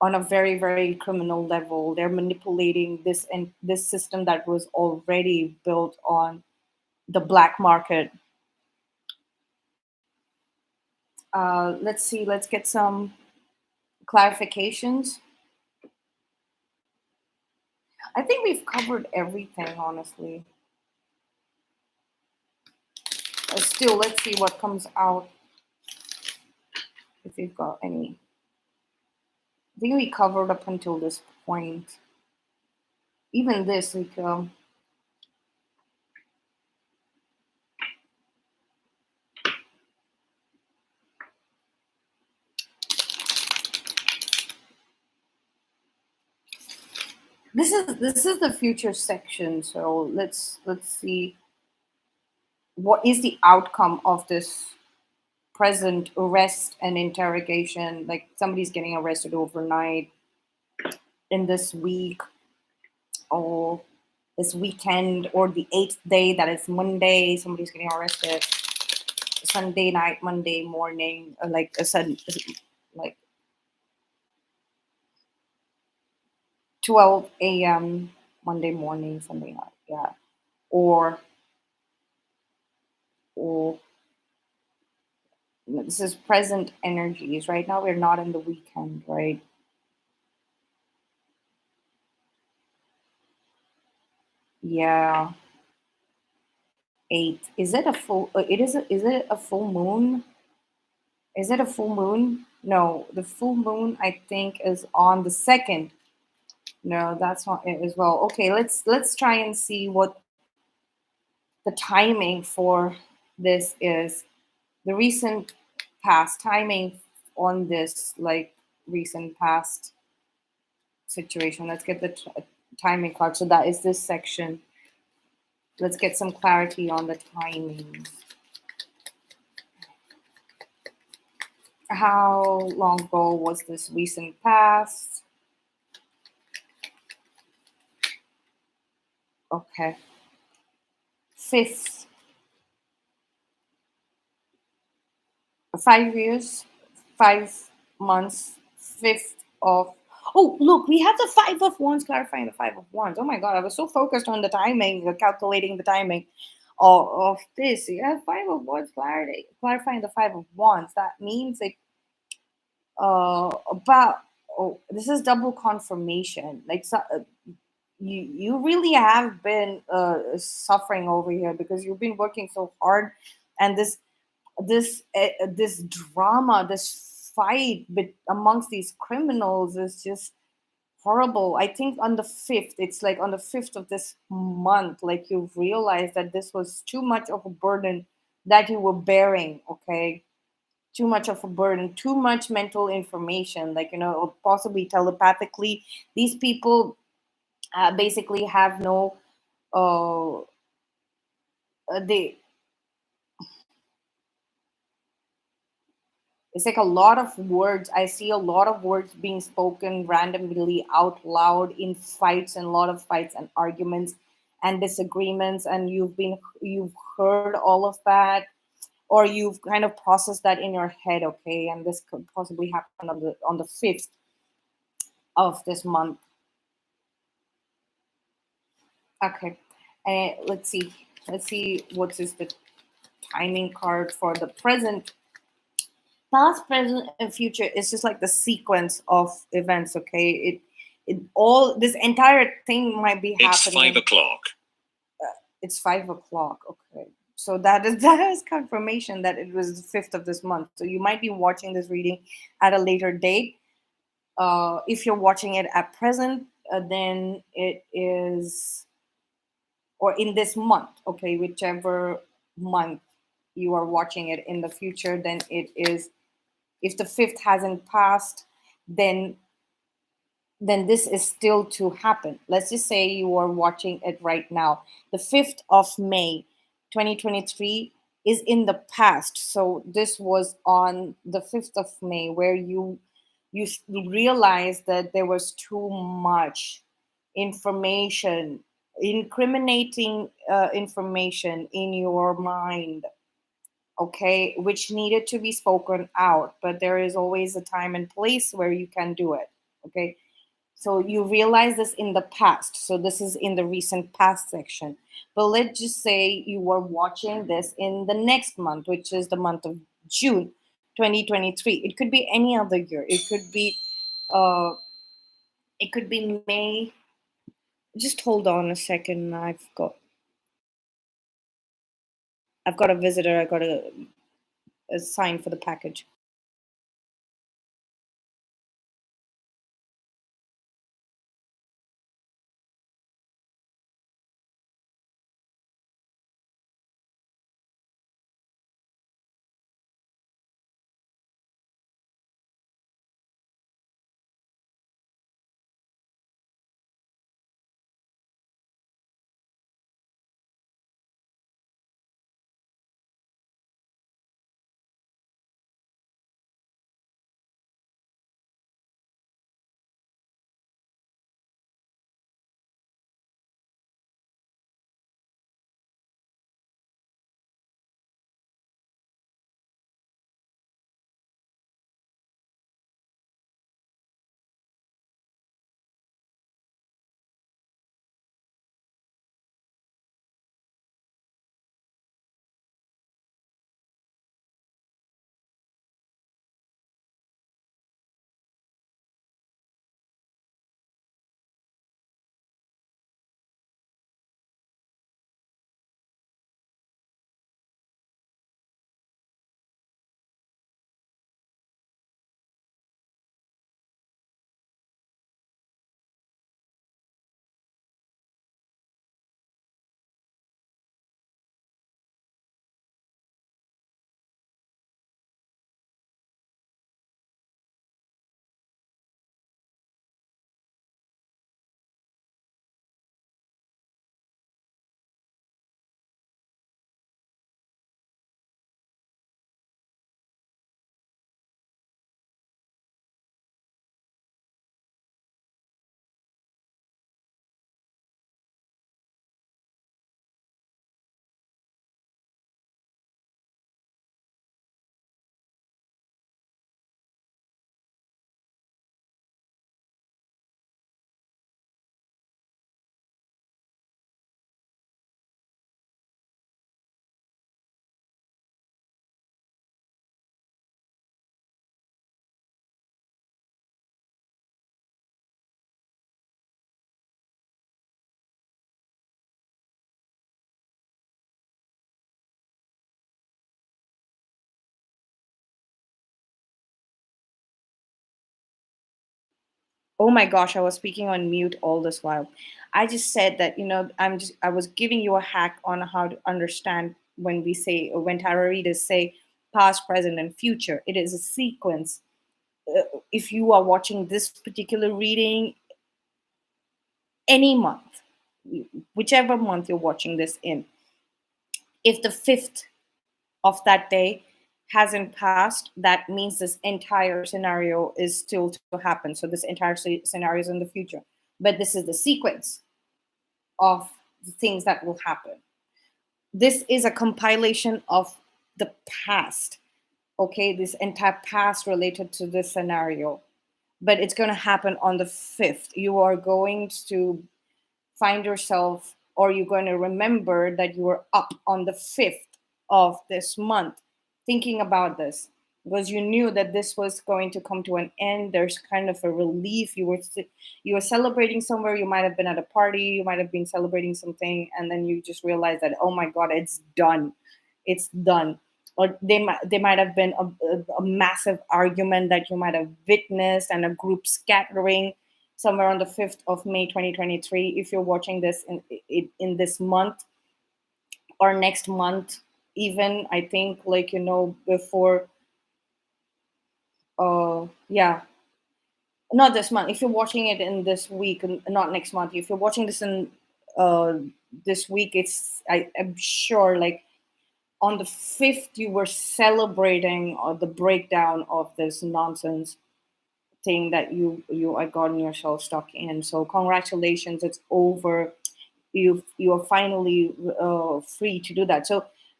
Speaker 1: on a very, very criminal level. They're manipulating this, and this system that was already built on the black market. Let's see. Let's get some clarifications. I think we've covered everything, honestly. Still, let's see what comes out, if we've got any. I think we covered up until this point. Even this, like, this is the future section. So let's see what is the outcome of this present arrest and interrogation. Like, somebody's getting arrested overnight, in this week, or this weekend, or the eighth day, that is Monday. Somebody's getting arrested Sunday night, Monday morning, like a sudden, like 12 a.m. Monday morning, Sunday night, yeah. Or this is present energies. Right now we're not in the weekend, right? Yeah. Eight. Is it a full? Is it a full moon? Is it a full moon? No, the full moon I think is on the second. No, that's not it as well. Okay, let's try and see what the timing for this is. The recent past timing on this, like, recent past situation. Let's get the timing card. So that is this section. Let's get some clarity on the timings. How long ago was this recent past? Okay. Fifth, 5 years, 5 months, fifth of. Oh, look, we have the Five of Wands, clarifying the Five of Wands. Oh my God, I was so focused on the timing, calculating the timing of this. Yeah, Five of Wands, clarifying the Five of Wands. That means, like, about, oh, this is double confirmation. Like, so, you really have been suffering over here, because you've been working so hard, and this drama, this fight amongst these criminals is just horrible. I think on the fifth, it's like on the fifth of this month, like, you've realized that this was too much of a burden that you were bearing. Okay, too much of a burden, too much mental information, like, or possibly telepathically. These people basically have no, uh, they it's like a lot of words. I see a lot of words being spoken randomly out loud in fights, and a lot of fights and arguments and disagreements, and you've heard all of that, or you've kind of processed that in your head. Okay, and this could possibly happen on the fifth of this month. Okay, let's see what is the timing card for the present. Past, present, and future is just like the sequence of events. Okay, it all, this entire thing might be
Speaker 2: It's
Speaker 1: happening.
Speaker 2: 5 o'clock.
Speaker 1: It's 5 o'clock. Okay, so that is confirmation that it was the fifth of this month. So you might be watching this reading at a later date. If you're watching it at present, then it is, or in this month. Okay, whichever month you are watching it in the future, then it is. If the fifth hasn't passed, then this is still to happen. Let's just say you are watching it right now, the 5th of May 2023. is in the past. So this was on the 5th of May, where you realized that there was too much information, incriminating information in your mind, okay, which needed to be spoken out. But there is always a time and place where you can do it, okay. So you realize this in the past. So this is in the recent past section. But let's just say you were watching this in the next month, which is the month of June 2023. It could be any other year. Uh it could be May. Just hold on a second. I've got a visitor. I got a sign for the package. Oh my gosh, I was speaking on mute all this while. I just said that, I was giving you a hack on how to understand when we say, or when tarot readers say past, present, and future. It is a sequence. If you are watching this particular reading any month, whichever month you're watching this in, if the 5th of that day hasn't passed, that means this entire scenario is still to happen. So this entire scenario is in the future. But this is the sequence of the things that will happen. This is a compilation of the past, okay? This entire past related to this scenario. But it's going to happen on the 5th. You are going to find yourself, or you're going to remember that you were up on the 5th of this month thinking about this, because you knew that this was going to come to an end. There's kind of a relief. You were celebrating somewhere. You might have been at a party, you might have been celebrating something, and then you just realize that, oh my god, it's done. It's done. Or they might have been a massive argument that you might have witnessed, and a group scattering somewhere on the 5th of May 2023. If you're watching this in this month or next month, even, I think, like, before, yeah, not this month. If you're watching it in this week, not next month, if you're watching this in uh this week, I'm sure, like, On the 5th, you were celebrating the breakdown of this nonsense thing that you had gotten yourself stuck in. So congratulations, it's over. You are finally free to do that.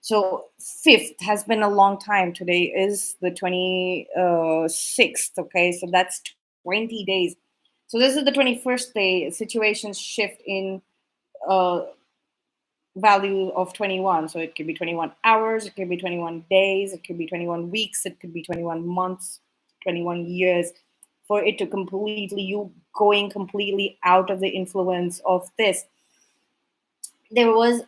Speaker 1: So 5th has been a long time. Today is the 26th. Okay, so that's 20 days. So this is the 21st day. Situations shift in uh, value of 21. So it could be 21 hours, it could be 21 days, it could be 21 weeks, it could be 21 months, 21 years, for it to completely, you going completely out of the influence of this. There was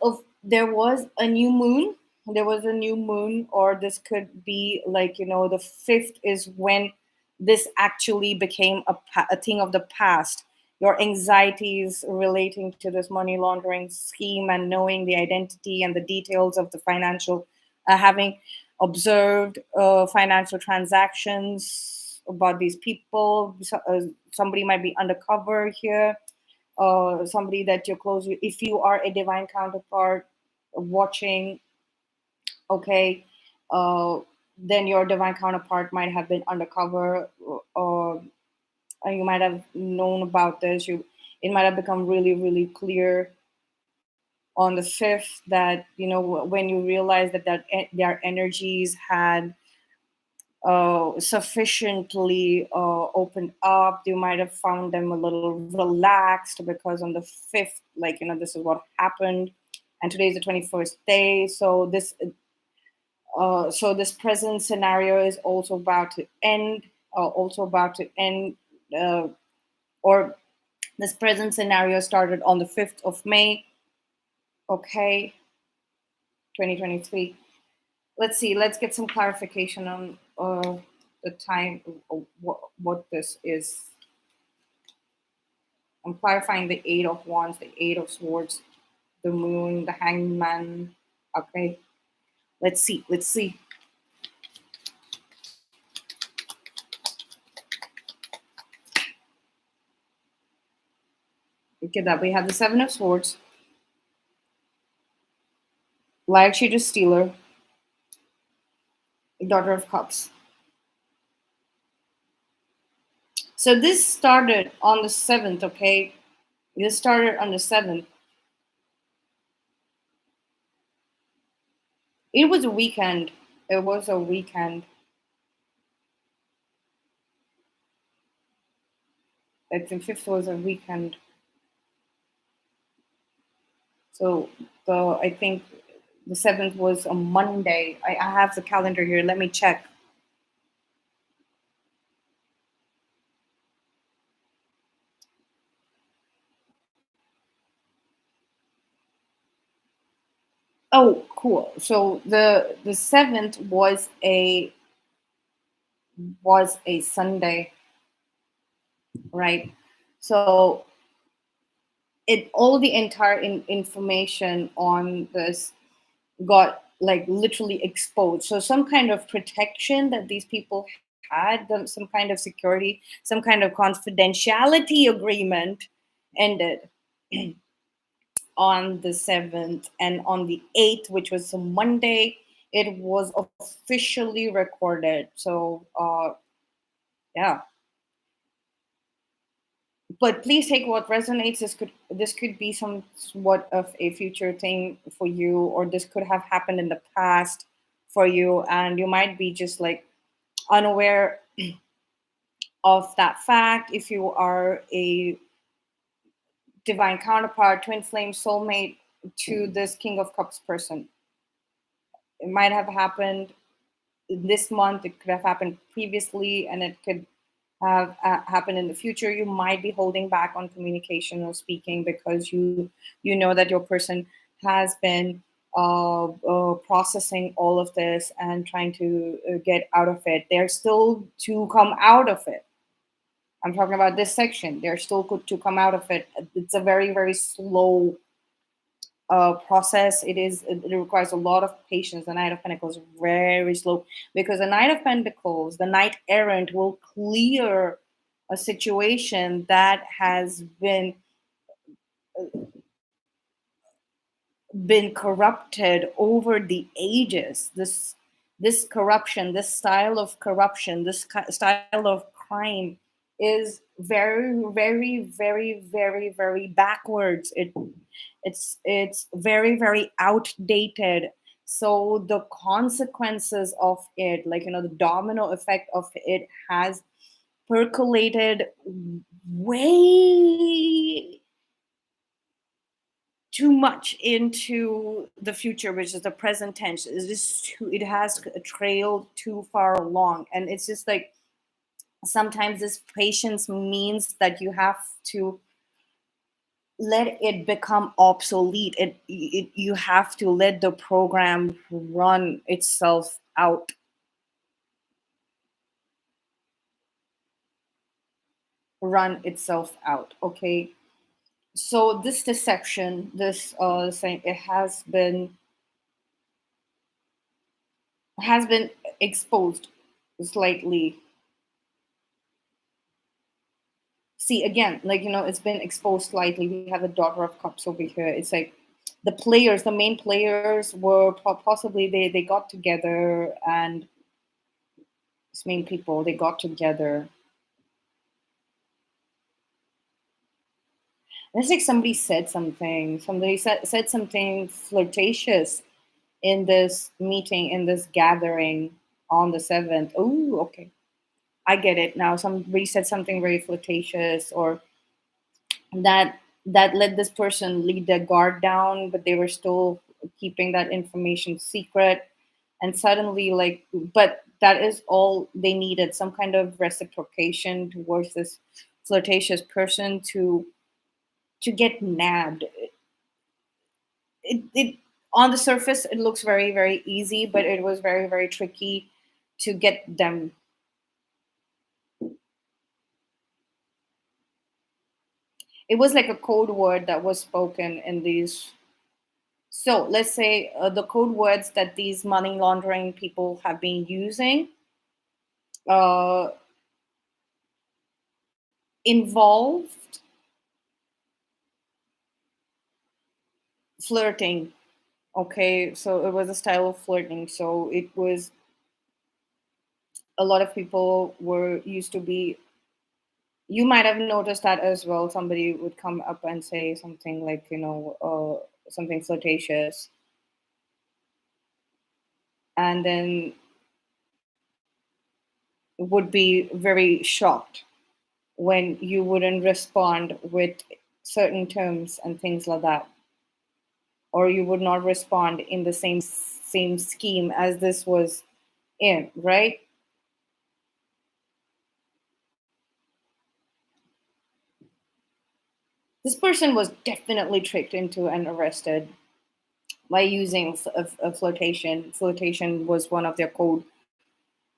Speaker 1: a new moon. There was a new moon, or this could be like, the 5th is when this actually became a thing of the past. Your anxieties relating to this money laundering scheme, and knowing the identity and the details of the financial, having observed financial transactions about these people. Somebody might be undercover here, somebody that you're close with. If you are a divine counterpart watching, okay, uh, then your divine counterpart might have been undercover, or you might have known about this. It might have become really, really clear on the 5th that, when you realize that their energies had sufficiently opened up. You might have found them a little relaxed, because on the 5th, like, this is what happened. And today is the 21st day. So this present scenario is also about to end, uh, or this present scenario started on the 5th of May. Okay, 2023. Let's see. Let's get some clarification on the time, what this is. I'm clarifying the 8 of Wands, the 8 of Swords, the Moon, the Hangman. Okay, let's see. Let's see. Okay, that we have the 7 of Swords, Liar, Cheater, Stealer, Daughter of Cups. So this started on the 7th. Okay, this started on the 7th. It was a weekend. It was a weekend. I think 5th was a weekend. So I think the 7th was a Monday. I have the calendar here. Let me check. Oh, cool. So the 7th was a Sunday, right? So all the entire information on this got like literally exposed. So some kind of protection that these people had, some kind of security, some kind of confidentiality agreement ended on the 7th. And on the 8th, which was a Monday, it was officially recorded. So yeah, but please take what resonates. This could be somewhat of a future thing for you, or this could have happened in the past for you, and you might be just like unaware of that fact. If you are a divine counterpart, twin flame, soulmate to this King of Cups person, it might have happened this month. It could have happened previously, and it could have happened in the future. You might be holding back on communication or speaking, because you know that your person has been processing all of this and trying to get out of it. They're still to come out of it. I'm talking about this section. They're still good to come out of it. It's a very, very slow process. It requires a lot of patience. The Knight of Pentacles is very slow, because the Knight of Pentacles, the Knight Errant, will clear a situation that has been been corrupted over the ages. This corruption, this style of corruption, style of crime is very, very, very, very, very backwards. It's very, very outdated. So the consequences of it, like, the domino effect of it, has percolated way too much into the future, which is the present tense. It has trailed too far along, and it's just like, sometimes this patience means that you have to let it become obsolete. You have to let the program run itself out. Okay, so this deception, this saying, it has been exposed slightly. See, again, like, it's been exposed slightly. We have a daughter of cups over here. It's like the main players were possibly, they got together, and these main people, they got together. And it's like somebody said something flirtatious in this meeting, in this gathering on the 7th. Oh, okay, I get it now. Somebody said something very flirtatious, or that let this person lead their guard down, but they were still keeping that information secret. And suddenly, like, but that is all they needed, some kind of reciprocation towards this flirtatious person to get nabbed. It On the surface, it looks very, very easy, but it was very, very tricky to get them. It was like a code word that was spoken in these. So let's say, the code words that these money laundering people have been using uh, involved flirting. Okay, so it was a style of flirting. So it was, a lot of people were used to be. You might have noticed that as well. Somebody would come up and say something like, something flirtatious, and then would be very shocked when you wouldn't respond with certain terms and things like that, or you would not respond in the same scheme as this was in, right? This person was definitely tricked into and arrested by using a flirtation. Flirtation was one of their code.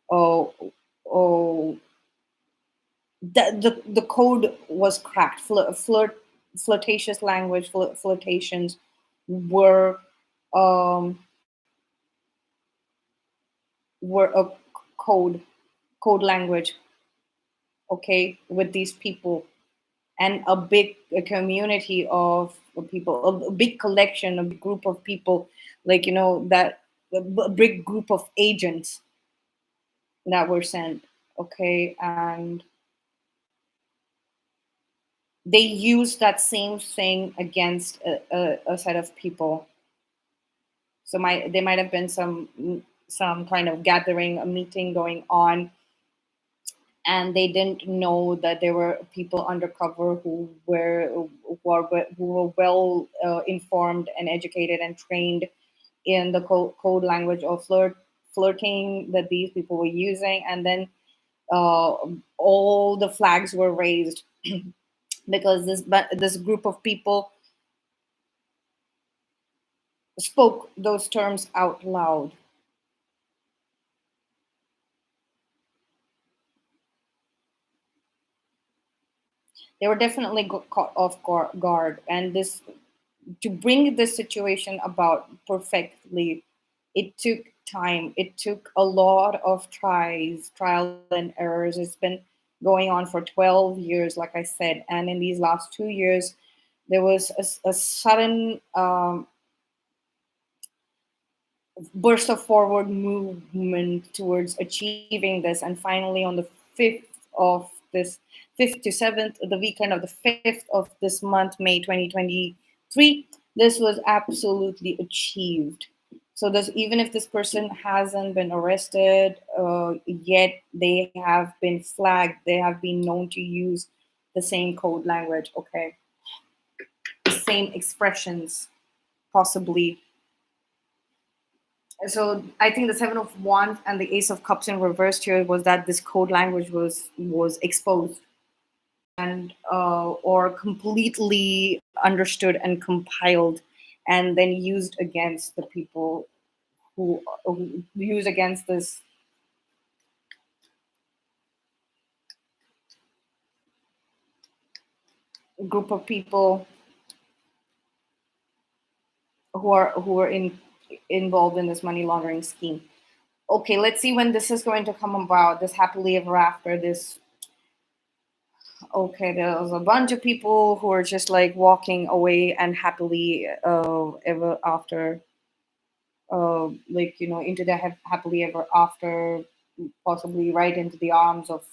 Speaker 1: Oh, oh, the code was cracked. Flirtatious language, flirtations were um, were a code code language. Okay, with these people, and a community of people, a big collection, a big group of people, like, that a big group of agents that were sent. Okay, and they used that same thing against a set of people. So there might have been some kind of gathering, a meeting going on, and they didn't know that there were people undercover who were well informed and educated and trained in the code language of flirting that these people were using. And then uh, all the flags were raised because this group of people spoke those terms out loud. They were definitely caught off guard, and this to bring this situation about perfectly, it took time. It took a lot of trial and errors. It's been going on for 12 years, like I said, and in these last 2 years, there was a sudden burst of forward movement towards achieving this. And finally, on the 5th of this 5th to 7th, the weekend of the 5th of this month, May 2023, this was absolutely achieved. So this, even if this person hasn't been arrested yet, they have been flagged. They have been known to use the same code language, okay, the same expressions, possibly. So I think the Seven of Wands and the Ace of Cups in reversed here was that this code language was exposed and or completely understood and compiled, and then used against the people who use against this group of people who are involved in this money laundering scheme. Okay, let's see when this is going to come about. This happily ever after. This, okay, there's a bunch of people who are just like walking away and happily ever after, like, into the happily ever after, possibly right into the arms of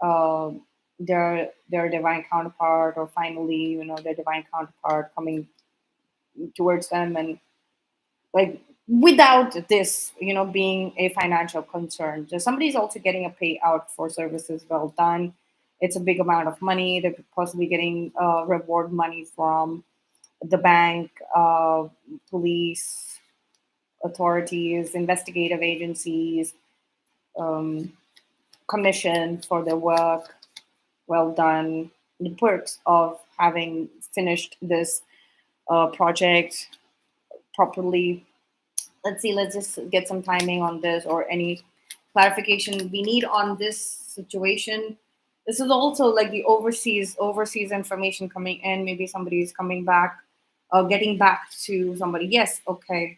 Speaker 1: uh, their divine counterpart, or finally, their divine counterpart coming towards them, and like without this, being a financial concern. So somebody's also getting a payout for services well done. It's a big amount of money. They're possibly getting reward money from the bank, police, authorities, investigative agencies, um, commission for their work well done. The perks of having finished this project properly. Let's see, let's just get some timing on this, or any clarification we need on this situation. This is also like the overseas information coming in. Maybe somebody is coming back, getting back to somebody. Yes, okay.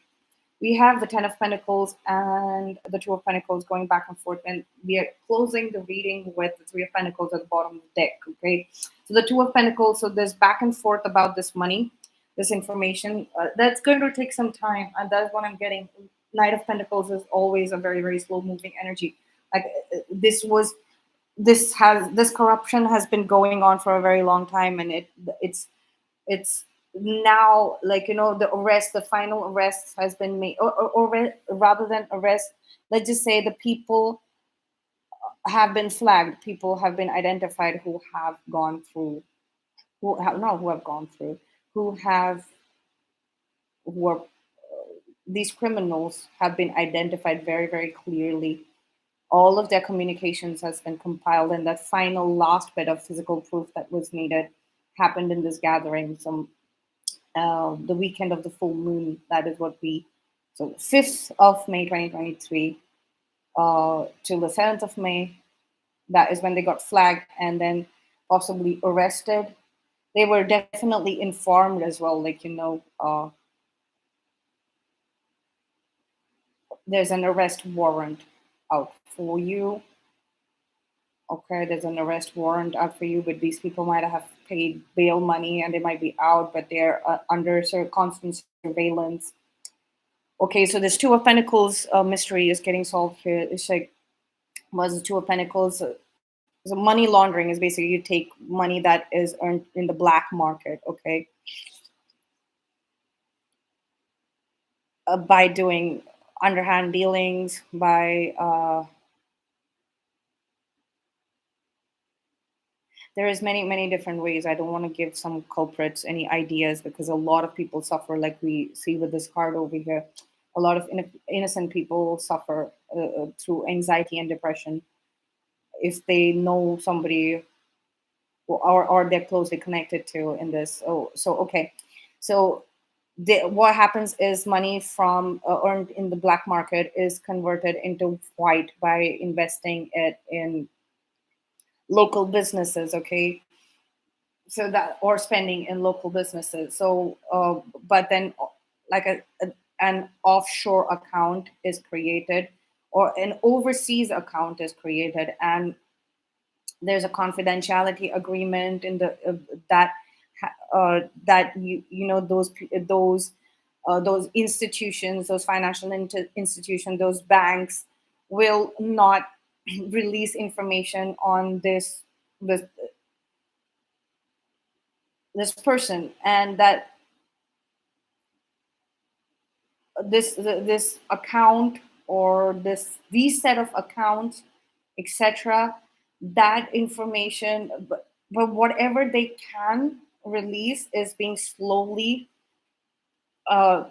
Speaker 1: We have the Ten of Pentacles and the Two of Pentacles going back and forth, and we are closing the reading with the Three of Pentacles at the bottom of the deck. Okay, so the Two of Pentacles. So there's back and forth about this money, this information. That's going to take some time, and that's what I'm getting. Knight of Pentacles is always a very, very slow moving energy. Like this corruption has been going on for a very long time, and it's now, like, the final arrest has been made, or rather than arrest, let's just say the people have been flagged, people have been identified who have gone through, who have not who have gone through, who have who are these criminals have been identified very, very clearly. All of their communications has been compiled, and that final last bit of physical proof that was needed happened in this gathering. Some the weekend of the full moon. That is what we. So 5th of May 2023 till the 7th of May. That is when they got flagged and then possibly arrested. They were definitely informed as well. Like, there's an arrest warrant out for you. Okay, there's an arrest warrant out for you, but these people might have paid bail money and they might be out, but they're under constant surveillance. Okay, so this Two of Pentacles mystery is getting solved here. It's like, was the Two of Pentacles? So money laundering is basically you take money that is earned in the black market, okay, by doing underhand dealings, by there is many, many different ways. I don't want to give some culprits any ideas, because a lot of people suffer, like we see with this card over here. A lot of innocent people suffer through anxiety and depression if they know somebody, or they're closely connected to in this. So okay, so what happens is money from earned in the black market is converted into white by investing it in local businesses. Okay, so that, or spending in local businesses. So but then, like an offshore account is created, or an overseas account is created, and there's a confidentiality agreement in the that that those those institutions, those financial institutions, those banks will not release information on this this person, and that this account or these set of accounts, etc., that information, but whatever they can release is being slowly uh,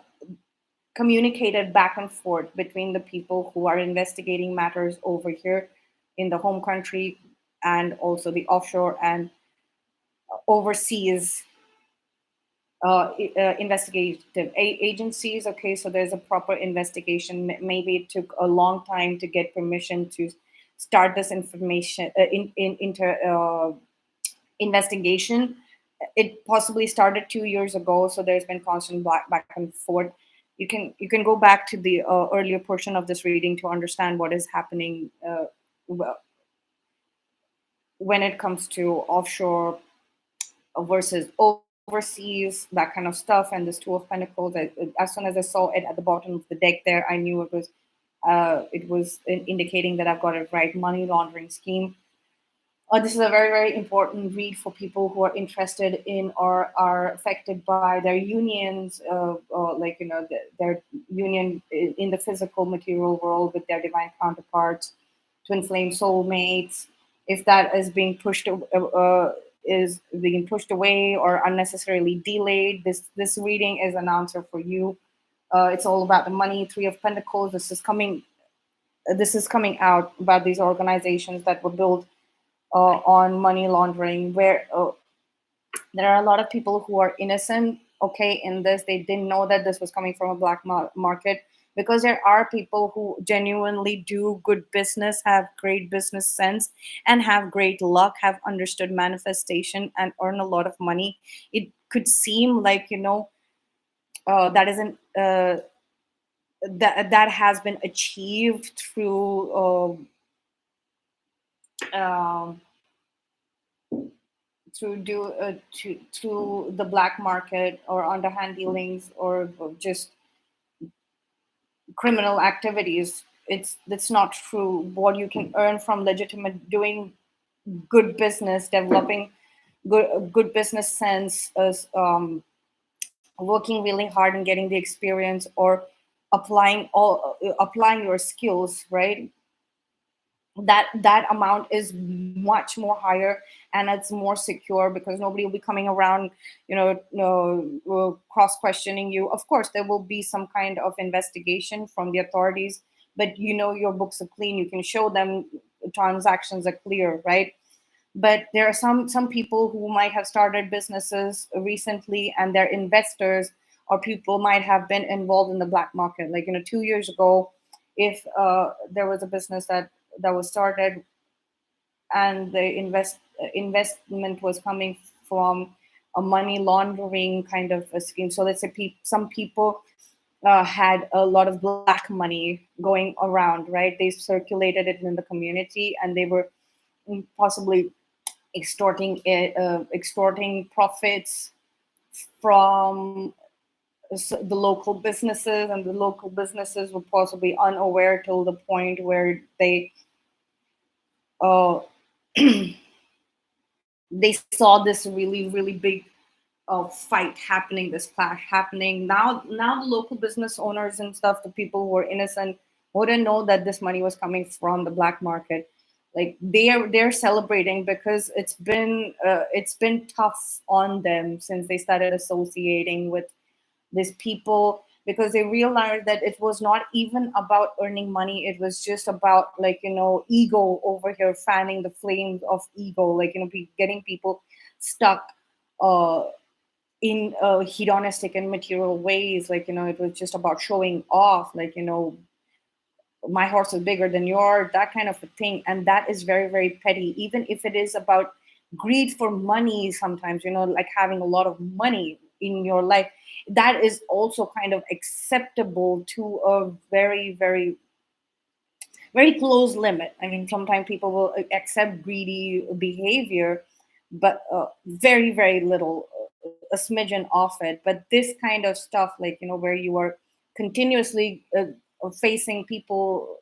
Speaker 1: communicated back and forth between the people who are investigating matters over here in the home country, and also the offshore and overseas investigative agencies. Okay, so there's a proper investigation. Maybe it took a long time to get permission to start this information investigation. It possibly started 2 years ago, so there's been constant back and forth. You can go back to the earlier portion of this reading to understand what is happening when it comes to offshore versus overseas, that kind of stuff. And this Two of Pentacles, as soon as I saw it at the bottom of the deck there, I knew it was indicating that I've got it right. Money laundering scheme. This is a very, very important read for people who are interested in or are affected by their unions, like, their union in the physical material world with their divine counterparts, twin flame soulmates. If that is being pushed away or unnecessarily delayed, this reading is an answer for you. It's all about the money. Three of Pentacles. This is coming out about these organizations that were built on money laundering, where there are a lot of people who are innocent, okay, in this. They didn't know that this was coming from a black market, because there are people who genuinely do good business, have great business sense, and have great luck, have understood manifestation, and earn a lot of money. It could seem like, that isn't that has been achieved um, through the black market or underhand dealings, or just criminal activities. It's not true. What you can earn from legitimate doing good business, developing good business sense, is working really hard and getting the experience, or applying your skills, right? That amount is much more higher, and it's more secure, because nobody will be coming around, cross questioning you. Of course there will be some kind of investigation from the authorities, but your books are clean. You can show them transactions are clear, right? But there are some people who might have started businesses recently, and their investors or people might have been involved in the black market. Like, 2 years ago, if there was a business that was started, and the investment was coming from a money laundering kind of a scheme. So let's say some people had a lot of black money going around, right? They circulated it in the community, and they were possibly extorting profits from the local businesses, and the local businesses were possibly unaware till the point where uh, they saw this really, really big fight happening, this clash happening. Now the local business owners and stuff, the people who are innocent, wouldn't know that this money was coming from the black market. Like, they're celebrating, because it's been tough on them since they started associating with these people, because they realized that it was not even about earning money. It was just about, like, ego over here, fanning the flames of ego, like, getting people stuck uh in hedonistic and material ways. Like, it was just about showing off, like, my horse is bigger than yours, that kind of a thing. And that is very, very petty, even if it is about greed for money. Sometimes, like having a lot of money in your life, that is also kind of acceptable to a very, very, very close limit. I mean, sometimes people will accept greedy behavior, but very, very little. a smidgen of it. But this kind of stuff, like, where you are continuously facing people,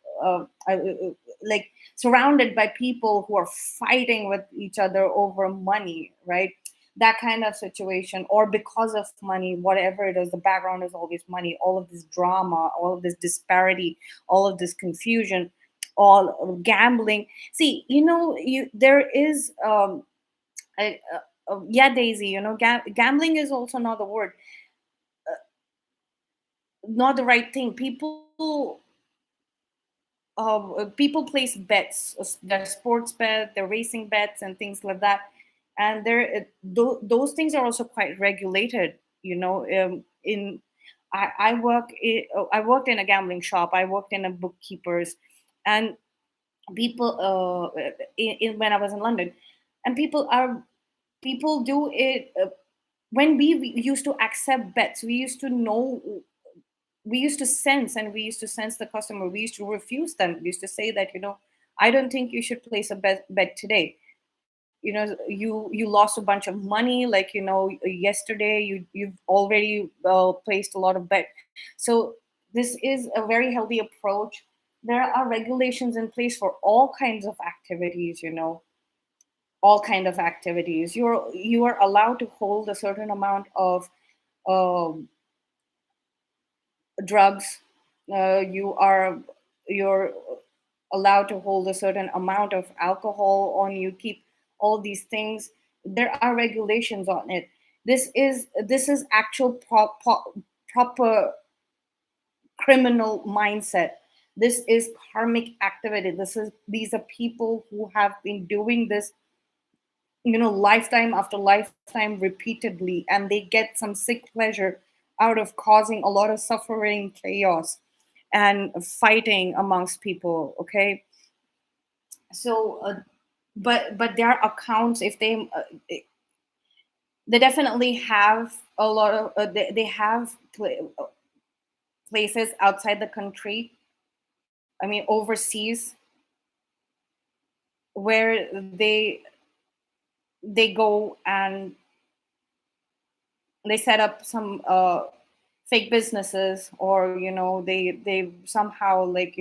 Speaker 1: like surrounded by people who are fighting with each other over money, right? That kind of situation, or because of money, whatever it is, the background is always money. All of this drama, all of this disparity, all of this confusion, all gambling. See, there is yeah, Daisy, gambling is also not the word, not the right thing. People place bets, their sports bet, their racing bets, and things like that, and those things are also quite regulated. In I worked in a gambling shop. I worked in a bookkeepers, and people when I was in London, and people do it. When we used to accept bets, we used to sense, and we used to sense the customer. We used to refuse them. We used to say that, I don't think you should place a bet today. You lost a bunch of money, like, yesterday you've already placed a lot of bet. So this is a very healthy approach. There are regulations in place for all kinds of activities, all kind of activities. You are allowed to hold a certain amount of um, drugs. You're allowed to hold a certain amount of alcohol on you. Keep all these things. There are regulations on it. This is actual proper criminal mindset. This is karmic activity. These are people who have been doing this, lifetime after lifetime, repeatedly, and they get some sick pleasure out of causing a lot of suffering, chaos, and fighting amongst people. Okay, so but their accounts, if they definitely have a lot of they have places outside the country, I mean overseas, where they go and they set up some fake businesses, or they somehow, like,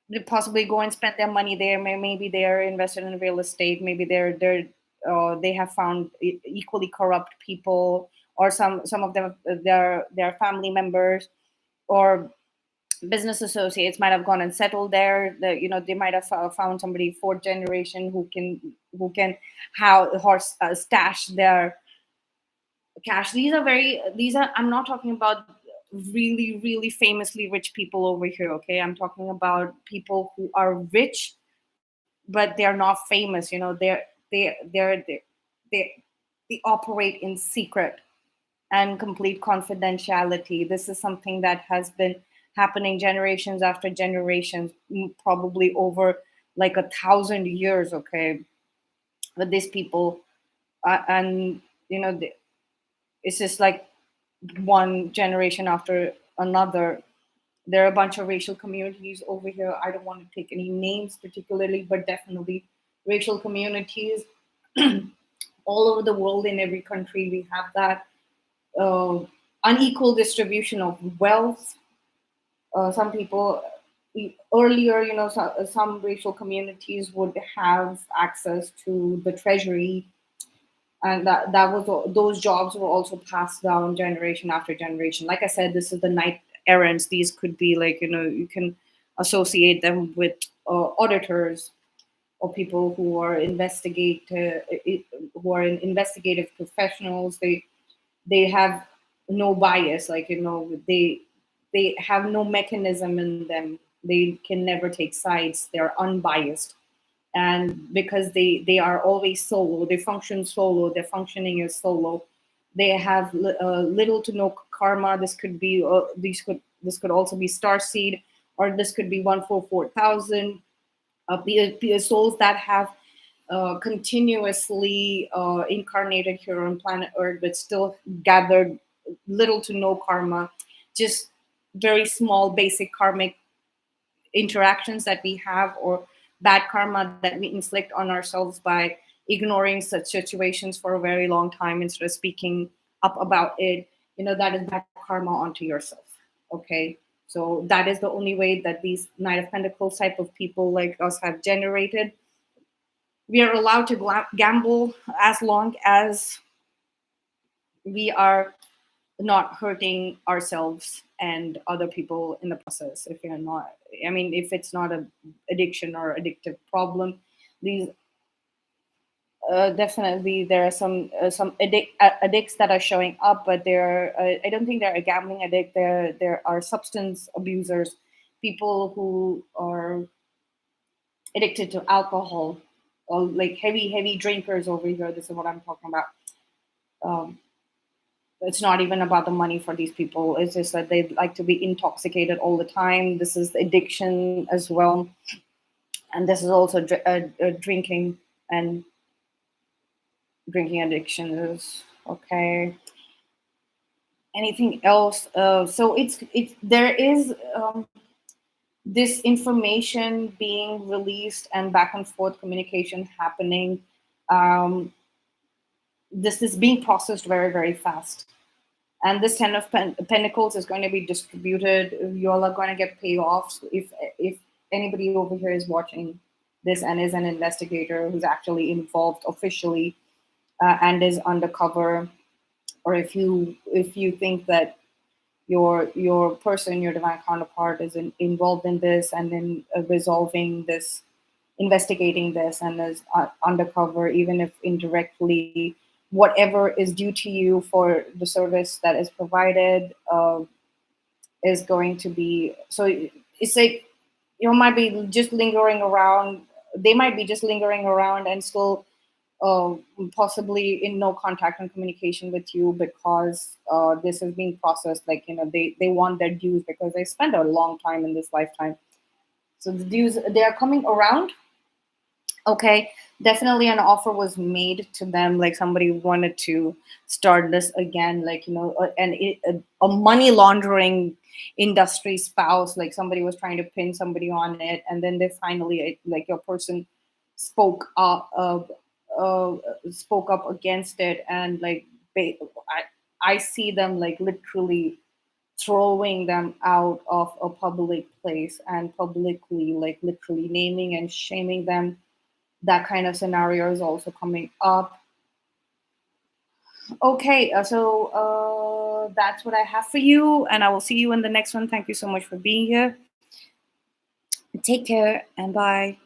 Speaker 1: they possibly go and spend their money there. Maybe they're invested in real estate. Maybe they have found equally corrupt people, or some of them, their family members or business associates might have gone and settled there. They might have found somebody fourth generation who can how horse stash their cash. These are I'm not talking about really, really famously rich people over here. Okay, I'm talking about people who are rich, but they're not famous. They they operate in secret and complete confidentiality. This is something that has been happening generations after generations, probably over like 1,000 years. Okay, with these people, and it's just like one generation after another. There are a bunch of racial communities over here. I don't want to take any names particularly, but definitely racial communities all over the world. In every country we have that uh, unequal distribution of wealth. Some people, earlier, some racial communities would have access to the treasury, and that was those jobs were also passed down generation after generation. Like I said, this is the knight errants. These could be, like, you can associate them with auditors, or people who are in investigative professionals. They have no bias, like, they have no mechanism in them. They can never take sides. They're unbiased, and because they are always solo, they function solo, their functioning is solo. They have little to no karma. This could also be star seed, or this could be 144,000 souls that have continuously incarnated here on planet Earth, but still gathered little to no karma, just very small basic karmic interactions that we have, or bad karma that we inflict on ourselves by ignoring such situations for a very long time instead of speaking up about it, that is bad karma onto yourself. Okay. So that is the only way that these Knight of Pentacles type of people like us have generated. We are allowed to gamble as long as we are not hurting ourselves and other people in the process. If you're not, I mean, if it's not a addiction or addictive problem, these definitely there are some addicts that are showing up, but they're I don't think they're a gambling addict. There are substance abusers, people who are addicted to alcohol, or like heavy drinkers over here. This is what I'm talking about. Um, it's not even about the money for these people. It's just that they like to be intoxicated all the time. This is addiction as well, and this is also drinking, and drinking addiction is okay. Anything else? So it's there is this information being released and back and forth communication happening. Um, this is being processed very, very fast. And this Ten of Pentacles is going to be distributed. You all are going to get payoffs. If anybody over here is watching this and is an investigator who's actually involved officially and is undercover, or if you think that your person, your divine counterpart, is involved in this and in resolving this, investigating this, and is undercover, even if indirectly, whatever is due to you for the service that is provided is going to be. So it's like you might be just lingering around. They might be just lingering around and still uh, possibly in no contact and communication with you, because this is being processed. Like, they want their dues because they spent a long time in this lifetime. So the dues, they are coming around. Okay, definitely an offer was made to them, like somebody wanted to start this again, like, a money laundering industry spouse, like somebody was trying to pin somebody on it, and then they finally, like, your person spoke up uh, spoke up against it, and like I see them like literally throwing them out of a public place and publicly, like, literally naming and shaming them. That kind of scenario is also coming up. Okay, that's what I have for you, and I will see you in the next one. Thank you so much for being here. Take care, and bye.